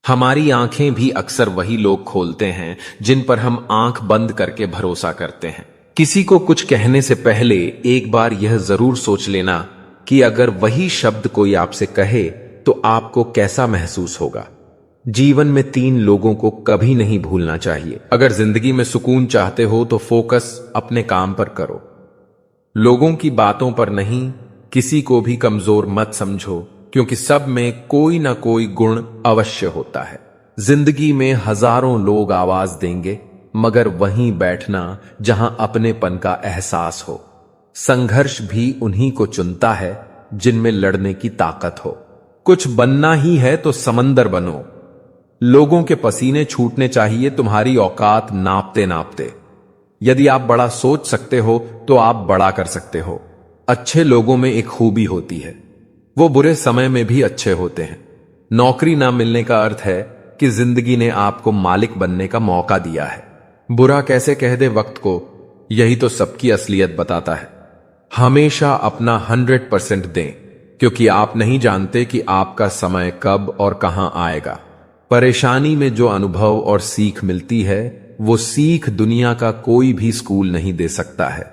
हमारी आंखें भी अक्सर वही लोग खोलते हैं जिन पर हम आंख बंद करके भरोसा करते हैं। किसी को कुछ कहने से पहले एक बार यह जरूर सोच लेना कि अगर वही शब्द कोई आपसे कहे तो आपको कैसा महसूस होगा। जीवन में 3 लोगों को कभी नहीं भूलना चाहिए। अगर जिंदगी में सुकून चाहते हो तो फोकस अपने काम पर करो, लोगों की बातों पर नहीं। किसी को भी कमजोर मत समझो, क्योंकि सब में कोई ना कोई गुण अवश्य होता है। जिंदगी में हजारों लोग आवाज देंगे, मगर वहीं बैठना जहां अपनेपन का एहसास हो। संघर्ष भी उन्हीं को चुनता है जिनमें लड़ने की ताकत हो। कुछ बनना ही है तो समंदर बनो। लोगों के पसीने छूटने चाहिए तुम्हारी औकात नापते नापते। यदि आप बड़ा सोच सकते हो तो आप बड़ा कर सकते हो। अच्छे लोगों में एक खूबी होती है, वो बुरे समय में भी अच्छे होते हैं। नौकरी ना मिलने का अर्थ है कि जिंदगी ने आपको मालिक बनने का मौका दिया है। बुरा कैसे कह दे वक्त को, यही तो सबकी असलियत बताता है। हमेशा अपना 100% दें, क्योंकि आप नहीं जानते कि आपका समय कब और कहां आएगा। परेशानी में जो अनुभव और सीख मिलती है, वो सीख दुनिया का कोई भी स्कूल नहीं दे सकता है।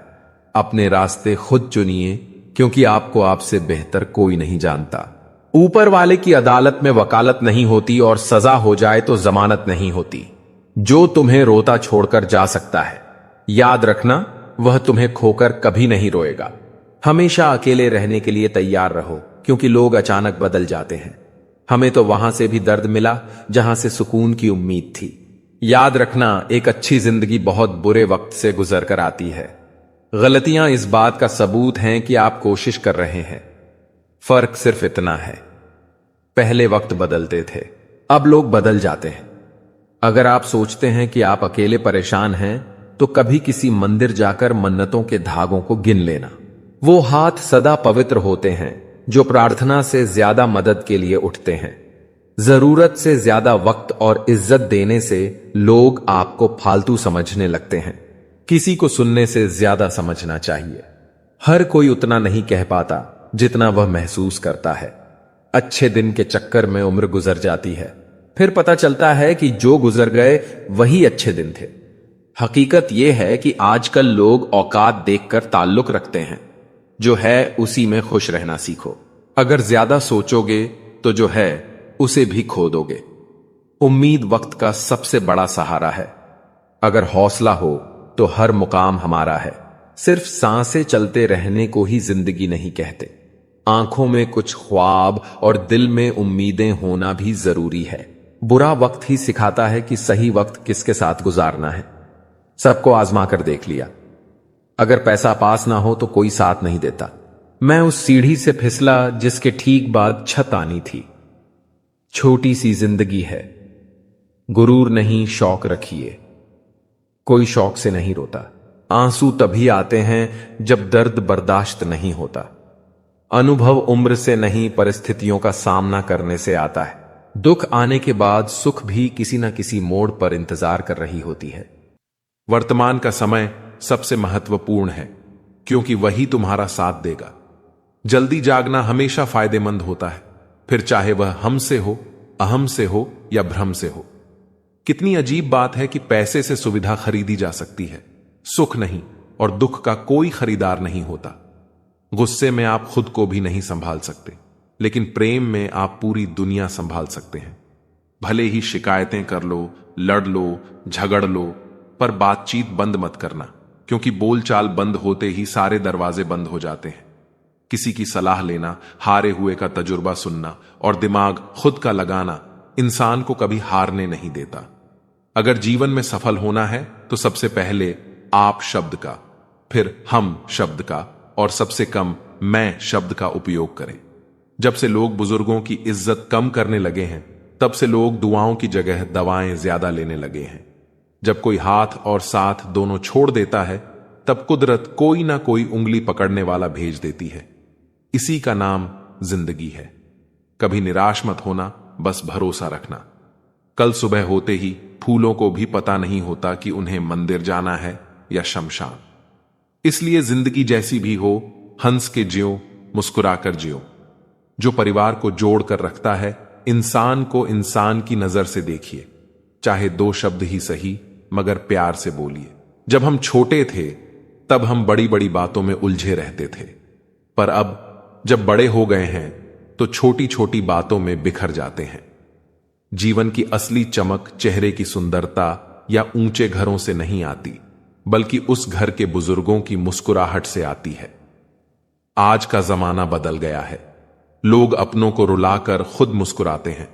अपने रास्ते खुद चुनिए, क्योंकि आपको आपसे बेहतर कोई नहीं जानता। ऊपर वाले की अदालत में वकालत नहीं होती और सजा हो जाए तो जमानत नहीं होती। जो तुम्हें रोता छोड़कर जा सकता है, याद रखना वह तुम्हें खोकर कभी नहीं रोएगा। हमेशा अकेले रहने के लिए तैयार रहो, क्योंकि लोग अचानक बदल जाते हैं। हमें तो वहां से भी दर्द मिला जहां से सुकून की उम्मीद थी। याद रखना, एक अच्छी जिंदगी बहुत बुरे वक्त से गुजर कर आती है। गलतियां इस बात का सबूत हैं कि आप कोशिश कर रहे हैं। फर्क सिर्फ इतना है, पहले वक्त बदलते थे, अब लोग बदल जाते हैं। अगर आप सोचते हैं कि आप अकेले परेशान हैं, तो कभी किसी मंदिर जाकर मन्नतों के धागों को गिन लेना। वो हाथ सदा पवित्र होते हैं जो प्रार्थना से ज्यादा मदद के लिए उठते हैं। जरूरत से ज्यादा वक्त और इज्जत देने से लोग आपको फालतू समझने लगते हैं। किसी को सुनने से ज्यादा समझना चाहिए। हर कोई उतना नहीं कह पाता जितना वह महसूस करता है। अच्छे दिन के चक्कर में उम्र गुजर जाती है, फिर पता चलता है कि जो गुजर गए वही अच्छे दिन थे। हकीकत यह है कि आजकल लोग औकात देखकर ताल्लुक रखते हैं। जो है उसी में खुश रहना सीखो। अगर ज्यादा सोचोगे तो जो है उसे भी खो दोगे। उम्मीद वक्त का सबसे बड़ा सहारा है। अगर हौसला हो तो हर मुकाम हमारा है। सिर्फ सांसें चलते रहने को ही जिंदगी नहीं कहते। आंखों में कुछ ख्वाब और दिल में उम्मीदें होना भी जरूरी है। बुरा वक्त ही सिखाता है कि सही वक्त किसके साथ गुजारना है। सबको आजमा कर देख लिया, अगर पैसा पास ना हो तो कोई साथ नहीं देता। मैं उस सीढ़ी से फिसला जिसके ठीक बाद छत आनी थी। छोटी सी जिंदगी है, गुरूर नहीं शौक रखिए। कोई शौक से नहीं रोता। आंसू तभी आते हैं जब दर्द बर्दाश्त नहीं होता। अनुभव उम्र से नहीं परिस्थितियों का सामना करने से आता है। दुख आने के बाद सुख भी किसी न किसी मोड़ पर इंतजार कर रही होती है। वर्तमान का समय सबसे महत्वपूर्ण है, क्योंकि वही तुम्हारा साथ देगा। जल्दी जागना हमेशा फायदेमंद होता है, फिर चाहे वह हमसे हो, अहम से हो या भ्रम से हो। कितनी अजीब बात है कि पैसे से सुविधा खरीदी जा सकती है, सुख नहीं, और दुख का कोई खरीदार नहीं होता। गुस्से में आप खुद को भी नहीं संभाल सकते, लेकिन प्रेम में आप पूरी दुनिया संभाल सकते हैं। भले ही शिकायतें कर लो, लड़ लो, झगड़ लो, पर बातचीत बंद मत करना, क्योंकि बोलचाल बंद होते ही सारे दरवाजे बंद हो जाते हैं। किसी की सलाह लेना, हारे हुए का तजुर्बा सुनना और दिमाग खुद का लगाना इंसान को कभी हारने नहीं देता। अगर जीवन में सफल होना है तो सबसे पहले आप शब्द का, फिर हम शब्द का और सबसे कम मैं शब्द का उपयोग करें। जब से लोग बुजुर्गों की इज्जत कम करने लगे हैं, तब से लोग दुआओं की जगह दवाएं ज्यादा लेने लगे हैं। जब कोई हाथ और साथ दोनों छोड़ देता है, तब कुदरत कोई ना कोई उंगली पकड़ने वाला भेज देती है। इसी का नाम जिंदगी है। कभी निराश मत होना, बस भरोसा रखना। कल सुबह होते ही फूलों को भी पता नहीं होता कि उन्हें मंदिर जाना है या शमशान। इसलिए जिंदगी जैसी भी हो, हंस के जियो, मुस्कुराकर जियो। जो परिवार को जोड़ कर रखता है इंसान को इंसान की नजर से देखिए, चाहे 2 शब्द ही सही मगर प्यार से बोलिए। जब हम छोटे थे तब हम बड़ी बड़ी बातों में उलझे रहते थे, पर अब जब बड़े हो गए हैं तो छोटी छोटी बातों में बिखर जाते हैं। जीवन की असली चमक चेहरे की सुंदरता या ऊंचे घरों से नहीं आती, बल्कि उस घर के बुजुर्गों की मुस्कुराहट से आती है। आज का जमाना बदल गया है, लोग अपनों को रुलाकर खुद मुस्कुराते हैं।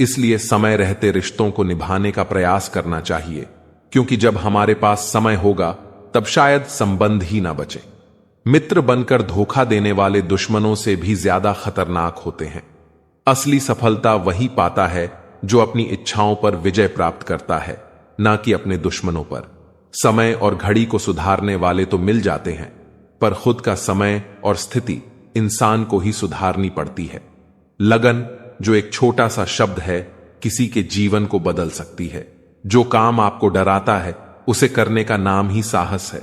इसलिए समय रहते रिश्तों को निभाने का प्रयास करना चाहिए, क्योंकि जब हमारे पास समय होगा तब शायद संबंध ही ना बचे। मित्र बनकर धोखा देने वाले दुश्मनों से भी ज्यादा खतरनाक होते हैं। असली सफलता वही पाता है जो अपनी इच्छाओं पर विजय प्राप्त करता है, ना कि अपने दुश्मनों पर। समय और घड़ी को सुधारने वाले तो मिल जाते हैं, पर खुद का समय और स्थिति इंसान को ही सुधारनी पड़ती है। लगन, जो एक छोटा सा शब्द है, किसी के जीवन को बदल सकती है। जो काम आपको डराता है उसे करने का नाम ही साहस है।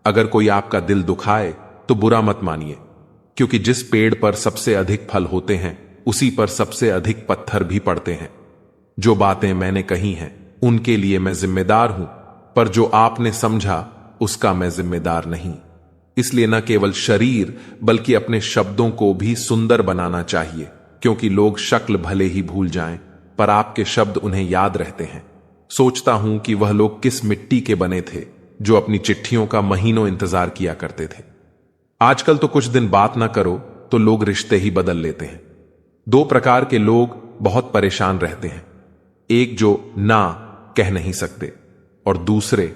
अगर कोई आपका दिल दुखाए तो बुरा मत मानिए, क्योंकि जिस पेड़ पर सबसे अधिक फल होते हैं उसी पर सबसे अधिक पत्थर भी पड़ते हैं। जो बातें मैंने कही हैं उनके लिए मैं जिम्मेदार हूं, पर जो आपने समझा उसका मैं जिम्मेदार नहीं। इसलिए न केवल शरीर बल्कि अपने शब्दों को भी सुंदर बनाना चाहिए, क्योंकि लोग शक्ल भले ही भूल जाएं पर आपके शब्द उन्हें याद रहते हैं। सोचता हूं कि वह लोग किस मिट्टी के बने थे जो अपनी चिट्ठियों का महीनों इंतजार किया करते थे। आजकल तो कुछ दिन बात ना करो तो लोग रिश्ते ही बदल लेते हैं। 2 प्रकार के लोग बहुत परेशान रहते हैं, एक जो ना कह नहीं सकते और दूसरे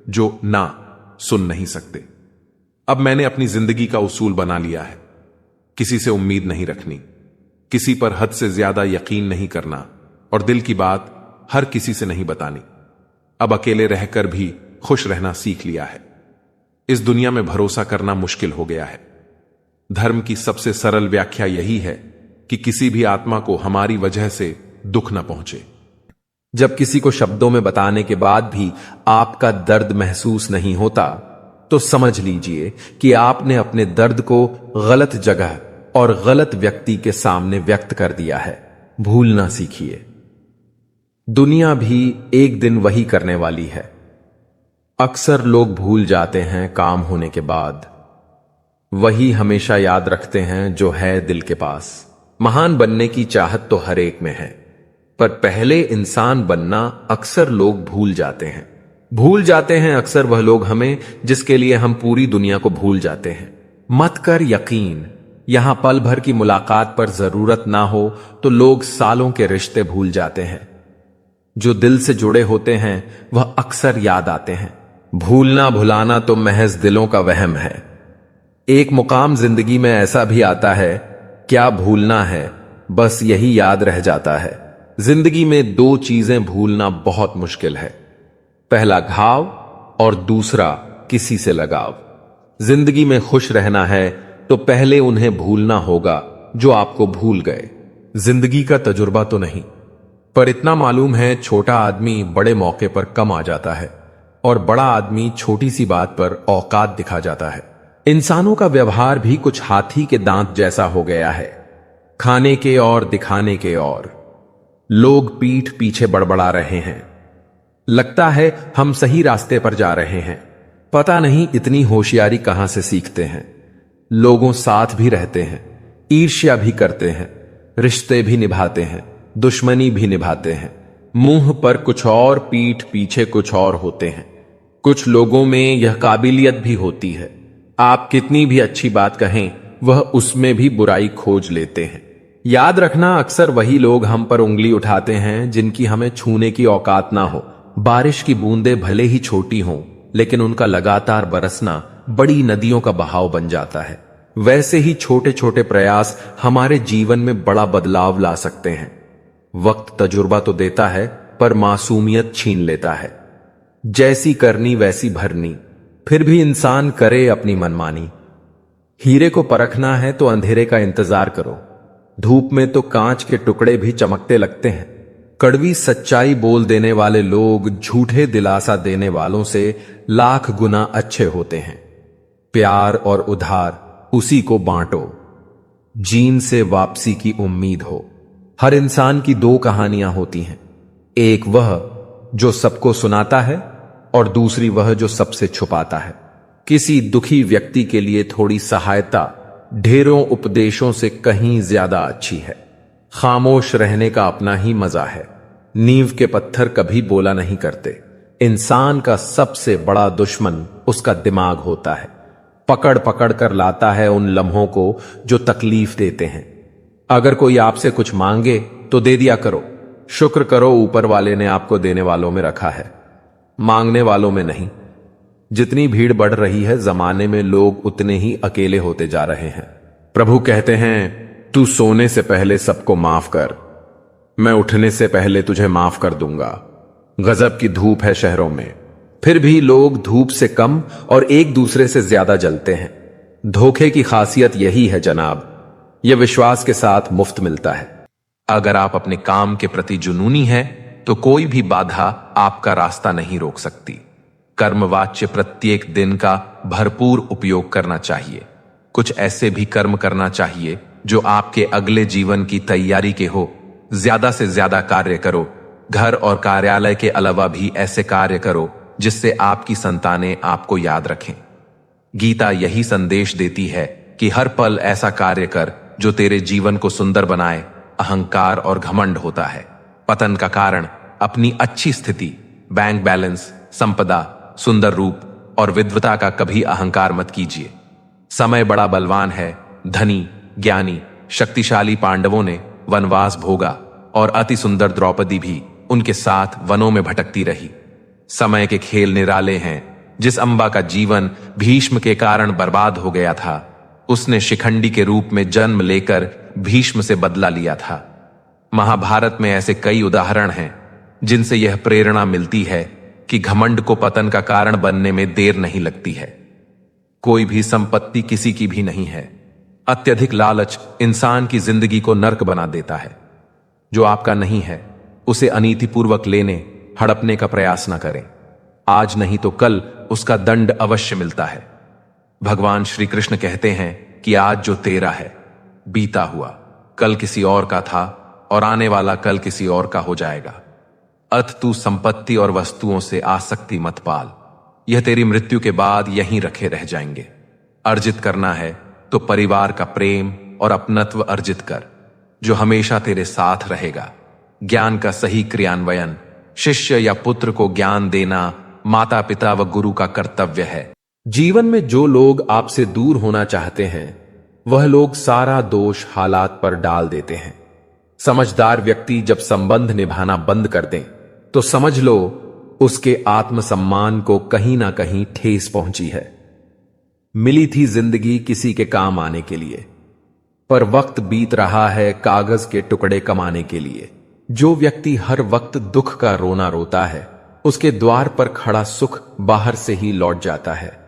जो ना सुन नहीं सकते। अब मैंने अपनी जिंदगी का उसूल बना लिया है, किसी से उम्मीद नहीं रखनी, किसी पर हद से ज्यादा यकीन नहीं करना और दिल की बात हर किसी से नहीं बतानी। अब अकेले रहकर भी खुश रहना सीख लिया है। इस दुनिया में भरोसा करना मुश्किल हो गया है। धर्म की सबसे सरल व्याख्या यही है कि किसी भी आत्मा को हमारी वजह से दुख न पहुंचे। जब किसी को शब्दों में बताने के बाद भी आपका दर्द महसूस नहीं होता तो समझ लीजिए कि आपने अपने दर्द को गलत जगह और गलत व्यक्ति के सामने व्यक्त कर दिया है। भूलना सीखिए। दुनिया भी एक दिन वही करने वाली है। अक्सर लोग भूल जाते हैं काम होने के बाद, वही हमेशा याद रखते हैं जो है दिल के पास। महान बनने की चाहत तो हर एक में है, पर पहले इंसान बनना अक्सर लोग भूल जाते हैं। भूल जाते हैं अक्सर वह लोग हमें जिसके लिए हम पूरी दुनिया को भूल जाते हैं। मत कर यकीन, यहां पल भर की मुलाकात पर जरूरत ना हो तो लोग सालों के रिश्ते भूल जाते हैं। जो दिल से जुड़े होते हैं वह अक्सर याद आते हैं। भूलना भुलाना तो महज दिलों का वहम है। एक मुकाम जिंदगी में ऐसा भी आता है, क्या भूलना है, बस यही याद रह जाता है। जिंदगी में 2 चीजें भूलना बहुत मुश्किल है, पहला घाव और दूसरा किसी से लगाव। जिंदगी में खुश रहना है तो पहले उन्हें भूलना होगा जो आपको भूल गए। जिंदगी का तजुर्बा तो नहीं, पर इतना मालूम है, छोटा आदमी बड़े मौके पर कम आ जाता है और बड़ा आदमी छोटी सी बात पर औकात दिखा जाता है। इंसानों का व्यवहार भी कुछ हाथी के दांत जैसा हो गया है, खाने के और दिखाने के और। लोग पीठ पीछे बड़बड़ा रहे हैं, लगता है हम सही रास्ते पर जा रहे हैं, पता नहीं इतनी होशियारी कहां से सीखते हैं। लोगों साथ भी रहते हैं, ईर्ष्या भी करते हैं, रिश्ते भी निभाते हैं, दुश्मनी भी निभाते हैं। मुंह पर कुछ और, पीठ पीछे कुछ और होते हैं। कुछ लोगों में यह काबिलियत भी होती है, आप कितनी भी अच्छी बात कहें वह उसमें भी बुराई खोज लेते हैं। याद रखना, अक्सर वही लोग हम पर उंगली उठाते हैं जिनकी हमें छूने की औकात ना हो। बारिश की बूंदें भले ही छोटी हों, लेकिन उनका लगातार बरसना बड़ी नदियों का बहाव बन जाता है। वैसे ही छोटे छोटे प्रयास हमारे जीवन में बड़ा बदलाव ला सकते हैं। वक्त तजुर्बा तो देता है, पर मासूमियत छीन लेता है। जैसी करनी वैसी भरनी, फिर भी इंसान करे अपनी मनमानी। हीरे को परखना है तो अंधेरे का इंतजार करो, धूप में तो कांच के टुकड़े भी चमकते लगते हैं। कड़वी सच्चाई बोल देने वाले लोग झूठे दिलासा देने वालों से लाख गुना अच्छे होते हैं। प्यार और उधार उसी को बांटो, जीन से वापसी की उम्मीद हो। हर इंसान की दो कहानियां होती हैं, एक वह जो सबको सुनाता है और दूसरी वह जो सबसे छुपाता है। किसी दुखी व्यक्ति के लिए थोड़ी सहायता ढेरों उपदेशों से कहीं ज्यादा अच्छी है। खामोश रहने का अपना ही मजा है। नींव के पत्थर कभी बोला नहीं करते। इंसान का सबसे बड़ा दुश्मन उसका दिमाग होता है। पकड़ पकड़ कर लाता है उन लम्हों को जो तकलीफ देते हैं। अगर कोई आपसे कुछ मांगे तो दे दिया करो। शुक्र करो ऊपर वाले ने आपको देने वालों में रखा है, मांगने वालों में नहीं। जितनी भीड़ बढ़ रही है जमाने में, लोग उतने ही अकेले होते जा रहे हैं। प्रभु कहते हैं, तू सोने से पहले सबको माफ कर, मैं उठने से पहले तुझे माफ कर दूंगा। गजब की धूप है शहरों में, फिर भी लोग धूप से कम और एक दूसरे से ज्यादा जलते हैं। धोखे की खासियत यही है जनाब, यह विश्वास के साथ मुफ्त मिलता है। अगर आप अपने काम के प्रति जुनूनी हैं तो कोई भी बाधा आपका रास्ता नहीं रोक सकती। कर्मवाच्य प्रत्येक दिन का भरपूर उपयोग करना चाहिए। कुछ ऐसे भी कर्म करना चाहिए जो आपके अगले जीवन की तैयारी के हो। ज्यादा से ज्यादा कार्य करो। घर और कार्यालय के अलावा भी ऐसे कार्य करो जिससे आपकी संतानें आपको याद रखें। गीता यही संदेश देती है कि हर पल ऐसा कार्य कर जो तेरे जीवन को सुंदर बनाए। अहंकार और घमंड होता है पतन का कारण। अपनी अच्छी स्थिति, बैंक बैलेंस, संपदा, सुंदर रूप और विद्वता का कभी अहंकार मत कीजिए। समय बड़ा बलवान है। धनी, ज्ञानी, शक्तिशाली पांडवों ने वनवास भोगा और अति सुंदर द्रौपदी भी उनके साथ वनों में भटकती रही। समय के खेल निराले हैं। जिस अंबा का जीवन भीष्म के कारण बर्बाद हो गया था, उसने शिखंडी के रूप में जन्म लेकर भीष्म से बदला लिया था। महाभारत में ऐसे कई उदाहरण हैं जिनसे यह प्रेरणा मिलती है कि घमंड को पतन का कारण बनने में देर नहीं लगती है। कोई भी संपत्ति किसी की भी नहीं है। अत्यधिक लालच इंसान की जिंदगी को नर्क बना देता है। जो आपका नहीं है उसे अनीतिपूर्वक लेने, हड़पने का प्रयास न करें। आज नहीं तो कल उसका दंड अवश्य मिलता है। भगवान श्री कृष्ण कहते हैं कि आज जो तेरा है बीता हुआ कल किसी और का था और आने वाला कल किसी और का हो जाएगा। अत तू संपत्ति और वस्तुओं से आसक्ति मत पाल, यह तेरी मृत्यु के बाद यहीं रखे रह जाएंगे। अर्जित करना है तो परिवार का प्रेम और अपनत्व अर्जित कर, जो हमेशा तेरे साथ रहेगा। ज्ञान का सही क्रियान्वयन, शिष्य या पुत्र को ज्ञान देना माता पिता व गुरु का कर्तव्य है। जीवन में जो लोग आपसे दूर होना चाहते हैं वह लोग सारा दोष हालात पर डाल देते हैं। समझदार व्यक्ति जब संबंध निभाना बंद कर दें तो समझ लो उसके आत्मसम्मान को कहीं ना कहीं ठेस पहुंची है। मिली थी जिंदगी किसी के काम आने के लिए, पर वक्त बीत रहा है कागज के टुकड़े कमाने के लिए। जो व्यक्ति हर वक्त दुख का रोना रोता है उसके द्वार पर खड़ा सुख बाहर से ही लौट जाता है।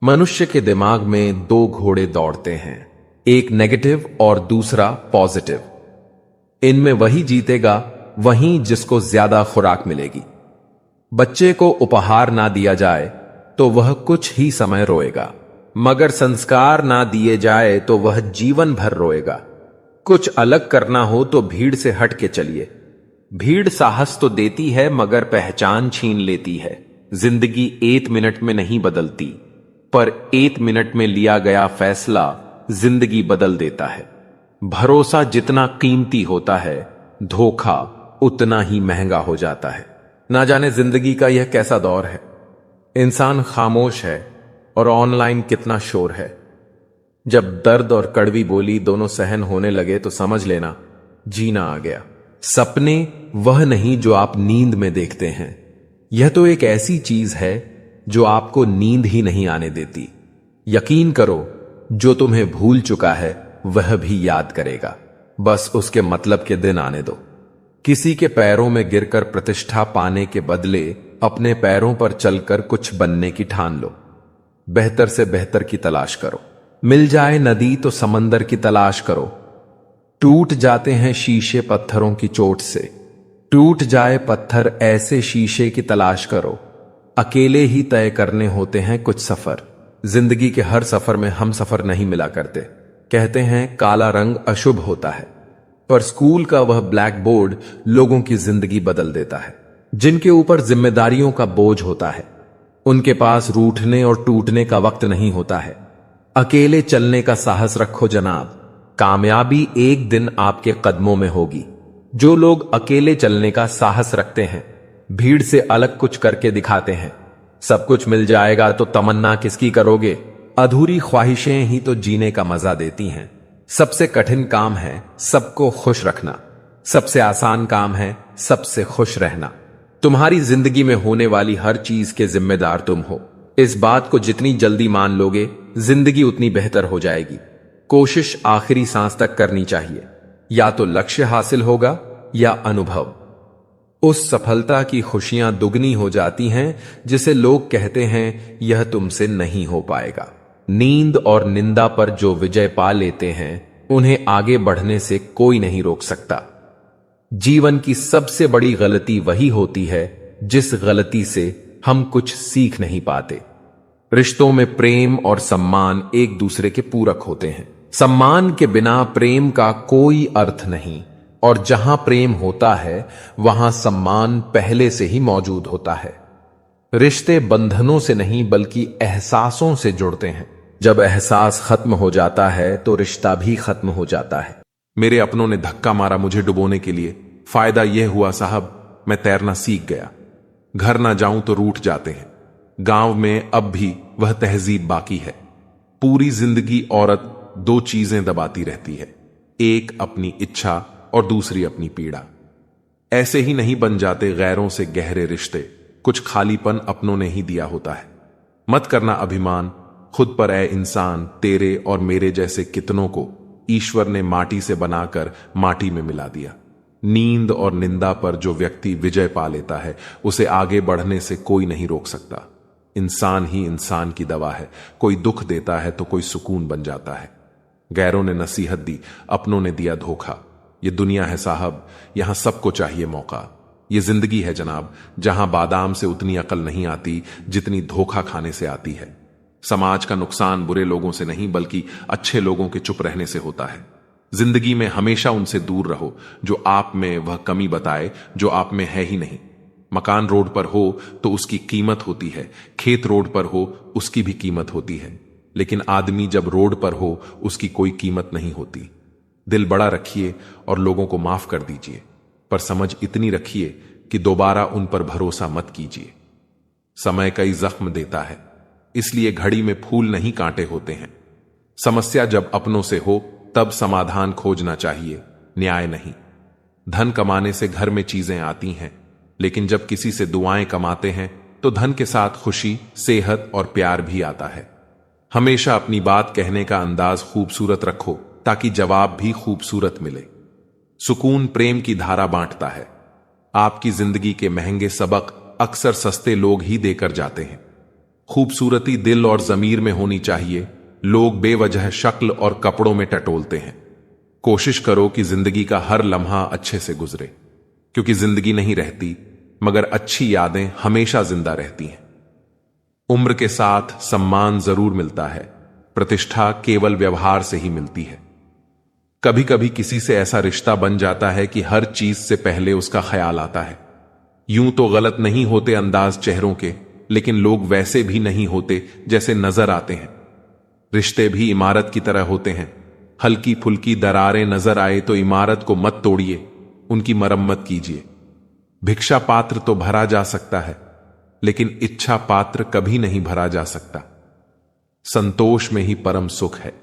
मनुष्य के दिमाग में दो घोड़े दौड़ते हैं, एक नेगेटिव और दूसरा पॉजिटिव। इनमें वही जीतेगा वहीं जिसको ज्यादा खुराक मिलेगी। बच्चे को उपहार ना दिया जाए तो वह कुछ ही समय रोएगा, मगर संस्कार ना दिए जाए तो वह जीवन भर रोएगा। कुछ अलग करना हो तो भीड़ से हट के चलिए। भीड़ साहस तो देती है मगर पहचान छीन लेती है। जिंदगी 1 मिनट में नहीं बदलती, पर 1 मिनट में लिया गया फैसला जिंदगी बदल देता है। भरोसा जितना कीमती होता है, धोखा उतना ही महंगा हो जाता है। ना जाने जिंदगी का यह कैसा दौर है। इंसान खामोश है और ऑनलाइन कितना शोर है। जब दर्द और कड़वी बोली दोनों सहन होने लगे तो समझ लेना जीना आ गया। सपने वह नहीं जो आप नींद में देखते हैं, यह तो एक ऐसी चीज है जो आपको नींद ही नहीं आने देती। यकीन करो, जो तुम्हें भूल चुका है वह भी याद करेगा, बस उसके मतलब के दिन आने दो। किसी के पैरों में गिरकर प्रतिष्ठा पाने के बदले अपने पैरों पर चलकर कुछ बनने की ठान लो। बेहतर से बेहतर की तलाश करो। मिल जाए नदी तो समंदर की तलाश करो। टूट जाते हैं शीशे पत्थरों की चोट से, टूट जाए पत्थर ऐसे शीशे की तलाश करो। अकेले ही तय करने होते हैं कुछ सफर। जिंदगी के हर सफर में हम सफर नहीं मिला करते। कहते हैं काला रंग अशुभ होता है, पर स्कूल का वह ब्लैक बोर्ड लोगों की जिंदगी बदल देता है। जिनके ऊपर जिम्मेदारियों का बोझ होता है, उनके पास रूठने और टूटने का वक्त नहीं होता है। अकेले चलने का साहस रखो जनाब, कामयाबी एक दिन आपके कदमों में होगी। जो लोग अकेले चलने का साहस रखते हैं, भीड़ से अलग कुछ करके दिखाते हैं। सब कुछ मिल जाएगा तो तमन्ना किसकी करोगे? अधूरी ख्वाहिशें ही तो जीने का मजा देती हैं। सबसे कठिन काम है सबको खुश रखना, सबसे आसान काम है सबसे खुश रहना। तुम्हारी जिंदगी में होने वाली हर चीज के जिम्मेदार तुम हो। इस बात को जितनी जल्दी मान लोगे, जिंदगी उतनी बेहतर हो जाएगी। कोशिश आखिरी सांस तक करनी चाहिए। या तो लक्ष्य हासिल होगा या अनुभव। उस सफलता की खुशियां दुगनी हो जाती हैं जिसे लोग कहते हैं यह तुमसे नहीं हो पाएगा। नींद और निंदा पर जो विजय पा लेते हैं, उन्हें आगे बढ़ने से कोई नहीं रोक सकता। जीवन की सबसे बड़ी गलती वही होती है जिस गलती से हम कुछ सीख नहीं पाते। रिश्तों में प्रेम और सम्मान एक दूसरे के पूरक होते हैं। सम्मान के बिना प्रेम का कोई अर्थ नहीं, और जहां प्रेम होता है वहां सम्मान पहले से ही मौजूद होता है। रिश्ते बंधनों से नहीं बल्कि एहसासों से जुड़ते हैं। जब एहसास खत्म हो जाता है तो रिश्ता भी खत्म हो जाता है। मेरे अपनों ने धक्का मारा मुझे डुबोने के लिए। फायदा यह हुआ साहब, मैं तैरना सीख गया। घर ना जाऊं तो रूठ जाते हैं। गांव में अब भी वह तहजीब बाकी है। पूरी जिंदगी औरत दो चीजें दबाती रहती है, एक अपनी इच्छा और दूसरी अपनी पीड़ा। ऐसे ही नहीं बन जाते गैरों से गहरे रिश्ते, कुछ खालीपन अपनों ने ही दिया होता है। मत करना अभिमान खुद पर, ऐ इंसान। तेरे और मेरे जैसे कितनों को ईश्वर ने माटी से बनाकर माटी में मिला दिया। नींद और निंदा पर जो व्यक्ति विजय पा लेता है, उसे आगे बढ़ने से कोई नहीं रोक सकता। इंसान ही इंसान की दवा है। कोई दुख देता है तो कोई सुकून बन जाता है। गैरों ने नसीहत दी, अपनों ने दिया धोखा। ये दुनिया है साहब, यहां सबको चाहिए मौका। ये जिंदगी है जनाब, जहां बादाम से उतनी अकल नहीं आती जितनी धोखा खाने से आती है। समाज का नुकसान बुरे लोगों से नहीं बल्कि अच्छे लोगों के चुप रहने से होता है। जिंदगी में हमेशा उनसे दूर रहो जो आप में वह कमी बताए जो आप में है ही नहीं। मकान रोड पर हो तो उसकी कीमत होती है, खेत रोड पर हो उसकी भी कीमत होती है, लेकिन आदमी जब रोड पर हो उसकी कोई कीमत नहीं होती। दिल बड़ा रखिए और लोगों को माफ कर दीजिए, पर समझ इतनी रखिए कि दोबारा उन पर भरोसा मत कीजिए। समय कई जख्म देता है, इसलिए घड़ी में फूल नहीं कांटे होते हैं। समस्या जब अपनों से हो तब समाधान खोजना चाहिए, न्याय नहीं। धन कमाने से घर में चीजें आती हैं, लेकिन जब किसी से दुआएं कमाते हैं तो धन के साथ खुशी, सेहत और प्यार भी आता है। हमेशा अपनी बात कहने का अंदाज खूबसूरत रखो ताकि जवाब भी खूबसूरत मिले। सुकून प्रेम की धारा बांटता है। आपकी जिंदगी के महंगे सबक अक्सर सस्ते लोग ही देकर जाते हैं। खूबसूरती दिल और जमीर में होनी चाहिए। लोग बेवजह शक्ल और कपड़ों में टटोलते हैं। कोशिश करो कि जिंदगी का हर लम्हा अच्छे से गुजरे, क्योंकि जिंदगी नहीं रहती मगर अच्छी यादें हमेशा जिंदा रहती हैं। उम्र के साथ सम्मान जरूर मिलता है, प्रतिष्ठा केवल व्यवहार से ही मिलती है। कभी कभी किसी से ऐसा रिश्ता बन जाता है कि हर चीज से पहले उसका ख्याल आता है। यूं तो गलत नहीं होते अंदाज चेहरों के, लेकिन लोग वैसे भी नहीं होते जैसे नजर आते हैं। रिश्ते भी इमारत की तरह होते हैं। हल्की फुल्की दरारें नजर आए तो इमारत को मत तोड़िए, उनकी मरम्मत कीजिए। भिक्षा पात्र तो भरा जा सकता है, लेकिन इच्छा पात्र कभी नहीं भरा जा सकता। संतोष में ही परम सुख है।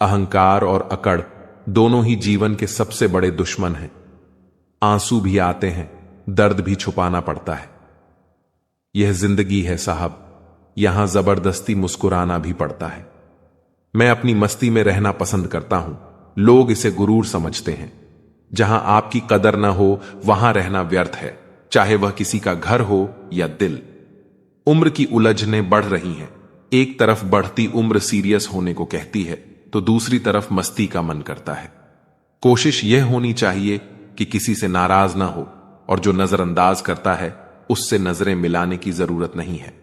अहंकार और अकड़ दोनों ही जीवन के सबसे बड़े दुश्मन हैं। आंसू भी आते हैं, दर्द भी छुपाना पड़ता है। यह जिंदगी है साहब, यहां जबरदस्ती मुस्कुराना भी पड़ता है। मैं अपनी मस्ती में रहना पसंद करता हूं, लोग इसे गुरूर समझते हैं। जहां आपकी कदर ना हो वहां रहना व्यर्थ है, चाहे वह किसी का घर हो या दिल। उम्र की उलझनें बढ़ रही हैं। एक तरफ बढ़ती उम्र सीरियस होने को कहती है तो दूसरी तरफ मस्ती का मन करता है। कोशिश यह होनी चाहिए कि किसी से नाराज ना हो, और जो नजरअंदाज करता है उससे नजरें मिलाने की जरूरत नहीं है।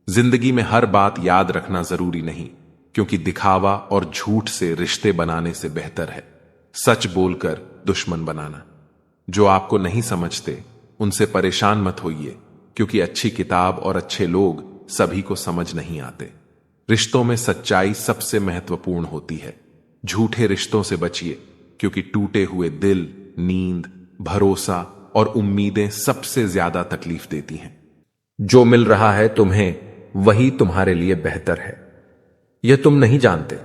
जिंदगी में हर बात याद रखना जरूरी नहीं, क्योंकि दिखावा और झूठ से रिश्ते बनाने से बेहतर है सच बोलकर दुश्मन बनाना। जो आपको नहीं समझते उनसे परेशान मत होइए, क्योंकि अच्छी किताब और अच्छे लोग सभी को समझ नहीं आते। रिश्तों में सच्चाई सबसे महत्वपूर्ण होती है। झूठे रिश्तों से बचिए, क्योंकि टूटे हुए दिल, नींद, भरोसा और उम्मीदें सबसे ज्यादा तकलीफ देती हैं। जो मिल रहा है तुम्हें वही तुम्हारे लिए बेहतर है, यह तुम नहीं जानते,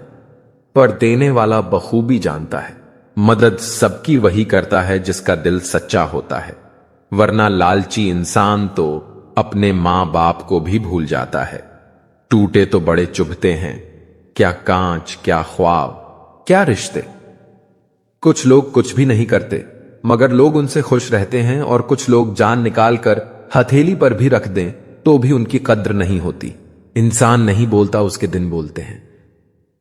पर देने वाला बखूबी जानता है। मदद सबकी वही करता है जिसका दिल सच्चा होता है, वरना लालची इंसान तो अपने मां बाप को भी भूल जाता है। टूटे तो बड़े चुभते हैं, क्या कांच, क्या ख्वाब, क्या रिश्ते। कुछ लोग कुछ भी नहीं करते मगर लोग उनसे खुश रहते हैं, और कुछ लोग जान निकालकर हथेली पर भी रख दें तो भी उनकी कद्र नहीं होती। इंसान नहीं बोलता, उसके दिन बोलते हैं।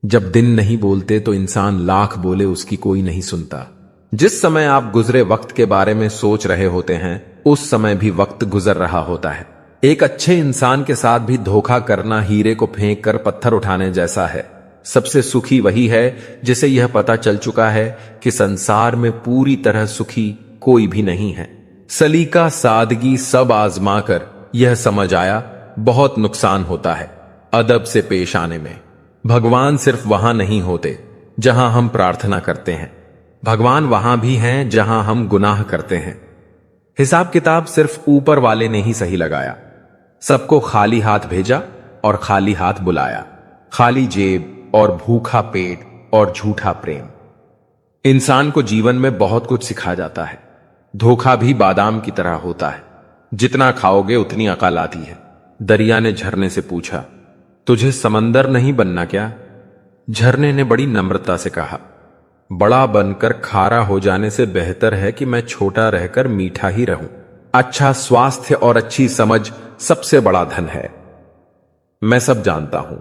जब दिन नहीं बोलते तो इंसान लाख बोले, उसकी कोई नहीं सुनता। जिस समय आप गुजरे वक्त के बारे में सोच रहे होते हैं, उस समय भी वक्त गुजर रहा होता है। एक अच्छे इंसान के साथ भी धोखा करना हीरे को फेंक कर पत्थर उठाने जैसा है। सबसे सुखी वही है जिसे यह पता चल चुका है कि संसार में पूरी तरह सुखी कोई भी नहीं है। सलीका, सादगी सब आजमा कर यह समझ आया, बहुत नुकसान होता है अदब से पेश आने में। भगवान सिर्फ वहां नहीं होते जहां हम प्रार्थना करते हैं, भगवान वहां भी हैं जहां हम गुनाह करते हैं। हिसाब किताब सिर्फ ऊपर वाले ने ही सही लगाया। सबको खाली हाथ भेजा और खाली हाथ बुलाया, खाली जेब और भूखा पेट और झूठा प्रेम। इंसान को जीवन में बहुत कुछ सिखा जाता है। धोखा भी बादाम की तरह होता है, जितना खाओगे उतनी अकल आती है। दरिया ने झरने से पूछा, तुझे समंदर नहीं बनना क्या? झरने ने बड़ी नम्रता से कहा, बड़ा बनकर खारा हो जाने से बेहतर है कि मैं छोटा रहकर मीठा ही रहूं। अच्छा स्वास्थ्य और अच्छी समझ सबसे बड़ा धन है। मैं सब जानता हूं।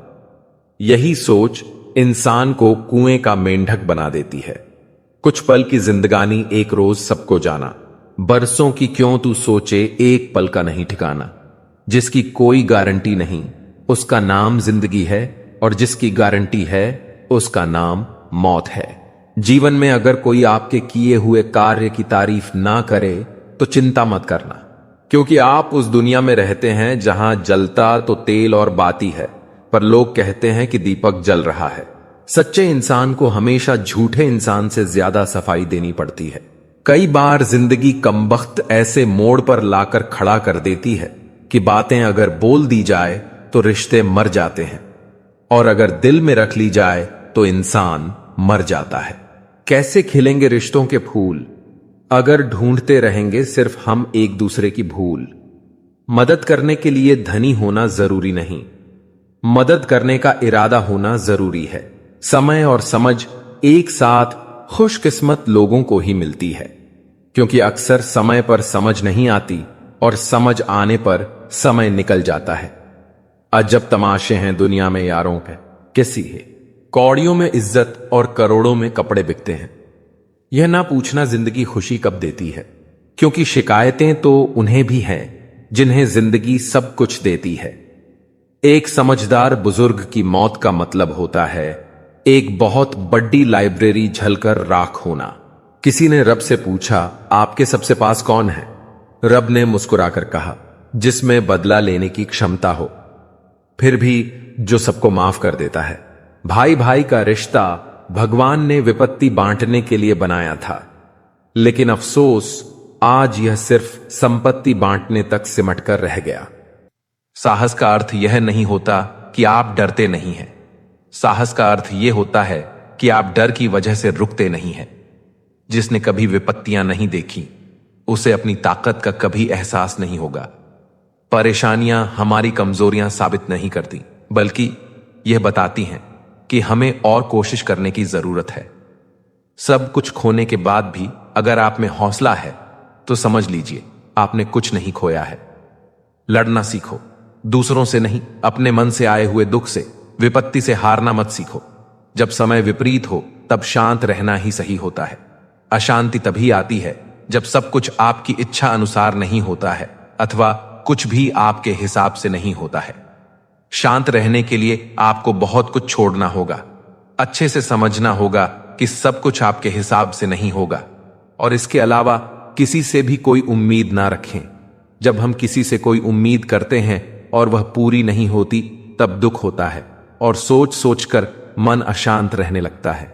यही सोच इंसान को कुएं का मेंढक बना देती है। कुछ पल की जिंदगानी एक रोज सबको जाना, बरसों की क्यों तू सोचे एक पल का नहीं ठिकाना। जिसकी कोई गारंटी नहीं उसका नाम जिंदगी है, और जिसकी गारंटी है उसका नाम मौत है। जीवन में अगर कोई आपके किए हुए कार्य की तारीफ ना करे तो चिंता मत करना, क्योंकि आप उस दुनिया में रहते हैं जहां जलता तो तेल और बाती है, पर लोग कहते हैं कि दीपक जल रहा है। सच्चे इंसान को हमेशा झूठे इंसान से ज्यादा सफाई देनी पड़ती है। कई बार जिंदगी कमबख्त ऐसे मोड़ पर लाकर खड़ा कर देती है कि बातें अगर बोल दी जाए तो रिश्ते मर जाते हैं, और अगर दिल में रख ली जाए तो इंसान मर जाता है। कैसे खिलेंगे रिश्तों के फूल अगर ढूंढते रहेंगे सिर्फ हम एक दूसरे की भूल। मदद करने के लिए धनी होना जरूरी नहीं, मदद करने का इरादा होना जरूरी है। समय और समझ एक साथ खुशकिस्मत लोगों को ही मिलती है, क्योंकि अक्सर समय पर समझ नहीं आती और समझ आने पर समय निकल जाता है। अजब तमाशे हैं दुनिया में यारों के, किसी है कौड़ियों में इज्जत और करोड़ों में कपड़े बिकते हैं। यह ना पूछना जिंदगी खुशी कब देती है, क्योंकि शिकायतें तो उन्हें भी हैं जिन्हें जिंदगी सब कुछ देती है। एक समझदार बुजुर्ग की मौत का मतलब होता है एक बहुत बड़ी लाइब्रेरी जलकर राख होना। किसी ने रब से पूछा, आपके सबसे पास कौन है? रब ने मुस्कुराकर कहा, जिसमें बदला लेने की क्षमता हो, फिर भी जो सबको माफ कर देता है। भाई भाई का रिश्ता भगवान ने विपत्ति बांटने के लिए बनाया था, लेकिन अफसोस आज यह सिर्फ संपत्ति बांटने तक सिमट कर रह गया। साहस का अर्थ यह नहीं होता कि आप डरते नहीं हैं। साहस का अर्थ यह होता है कि आप डर की वजह से रुकते नहीं हैं। जिसने कभी विपत्तियां नहीं देखी उसे अपनी ताकत का कभी एहसास नहीं होगा। परेशानियां हमारी कमजोरियां साबित नहीं करती, बल्कि यह बताती हैं कि हमें और कोशिश करने की जरूरत है। सब कुछ खोने के बाद भी अगर आप में हौसला है तो समझ लीजिए आपने कुछ नहीं खोया है। लड़ना सीखो, दूसरों से नहीं, अपने मन से आए हुए दुख से, विपत्ति से हारना मत सीखो। जब समय विपरीत हो तब शांत रहना ही सही होता है। अशांति तभी आती है जब सब कुछ आपकी इच्छा अनुसार नहीं होता है अथवा कुछ भी आपके हिसाब से नहीं होता है। शांत रहने के लिए आपको बहुत कुछ छोड़ना होगा। अच्छे से समझना होगा कि सब कुछ आपके हिसाब से नहीं होगा, और इसके अलावा किसी से भी कोई उम्मीद ना रखें। जब हम किसी से कोई उम्मीद करते हैं और वह पूरी नहीं होती, तब दुख होता है और सोच सोचकर मन अशांत रहने लगता है।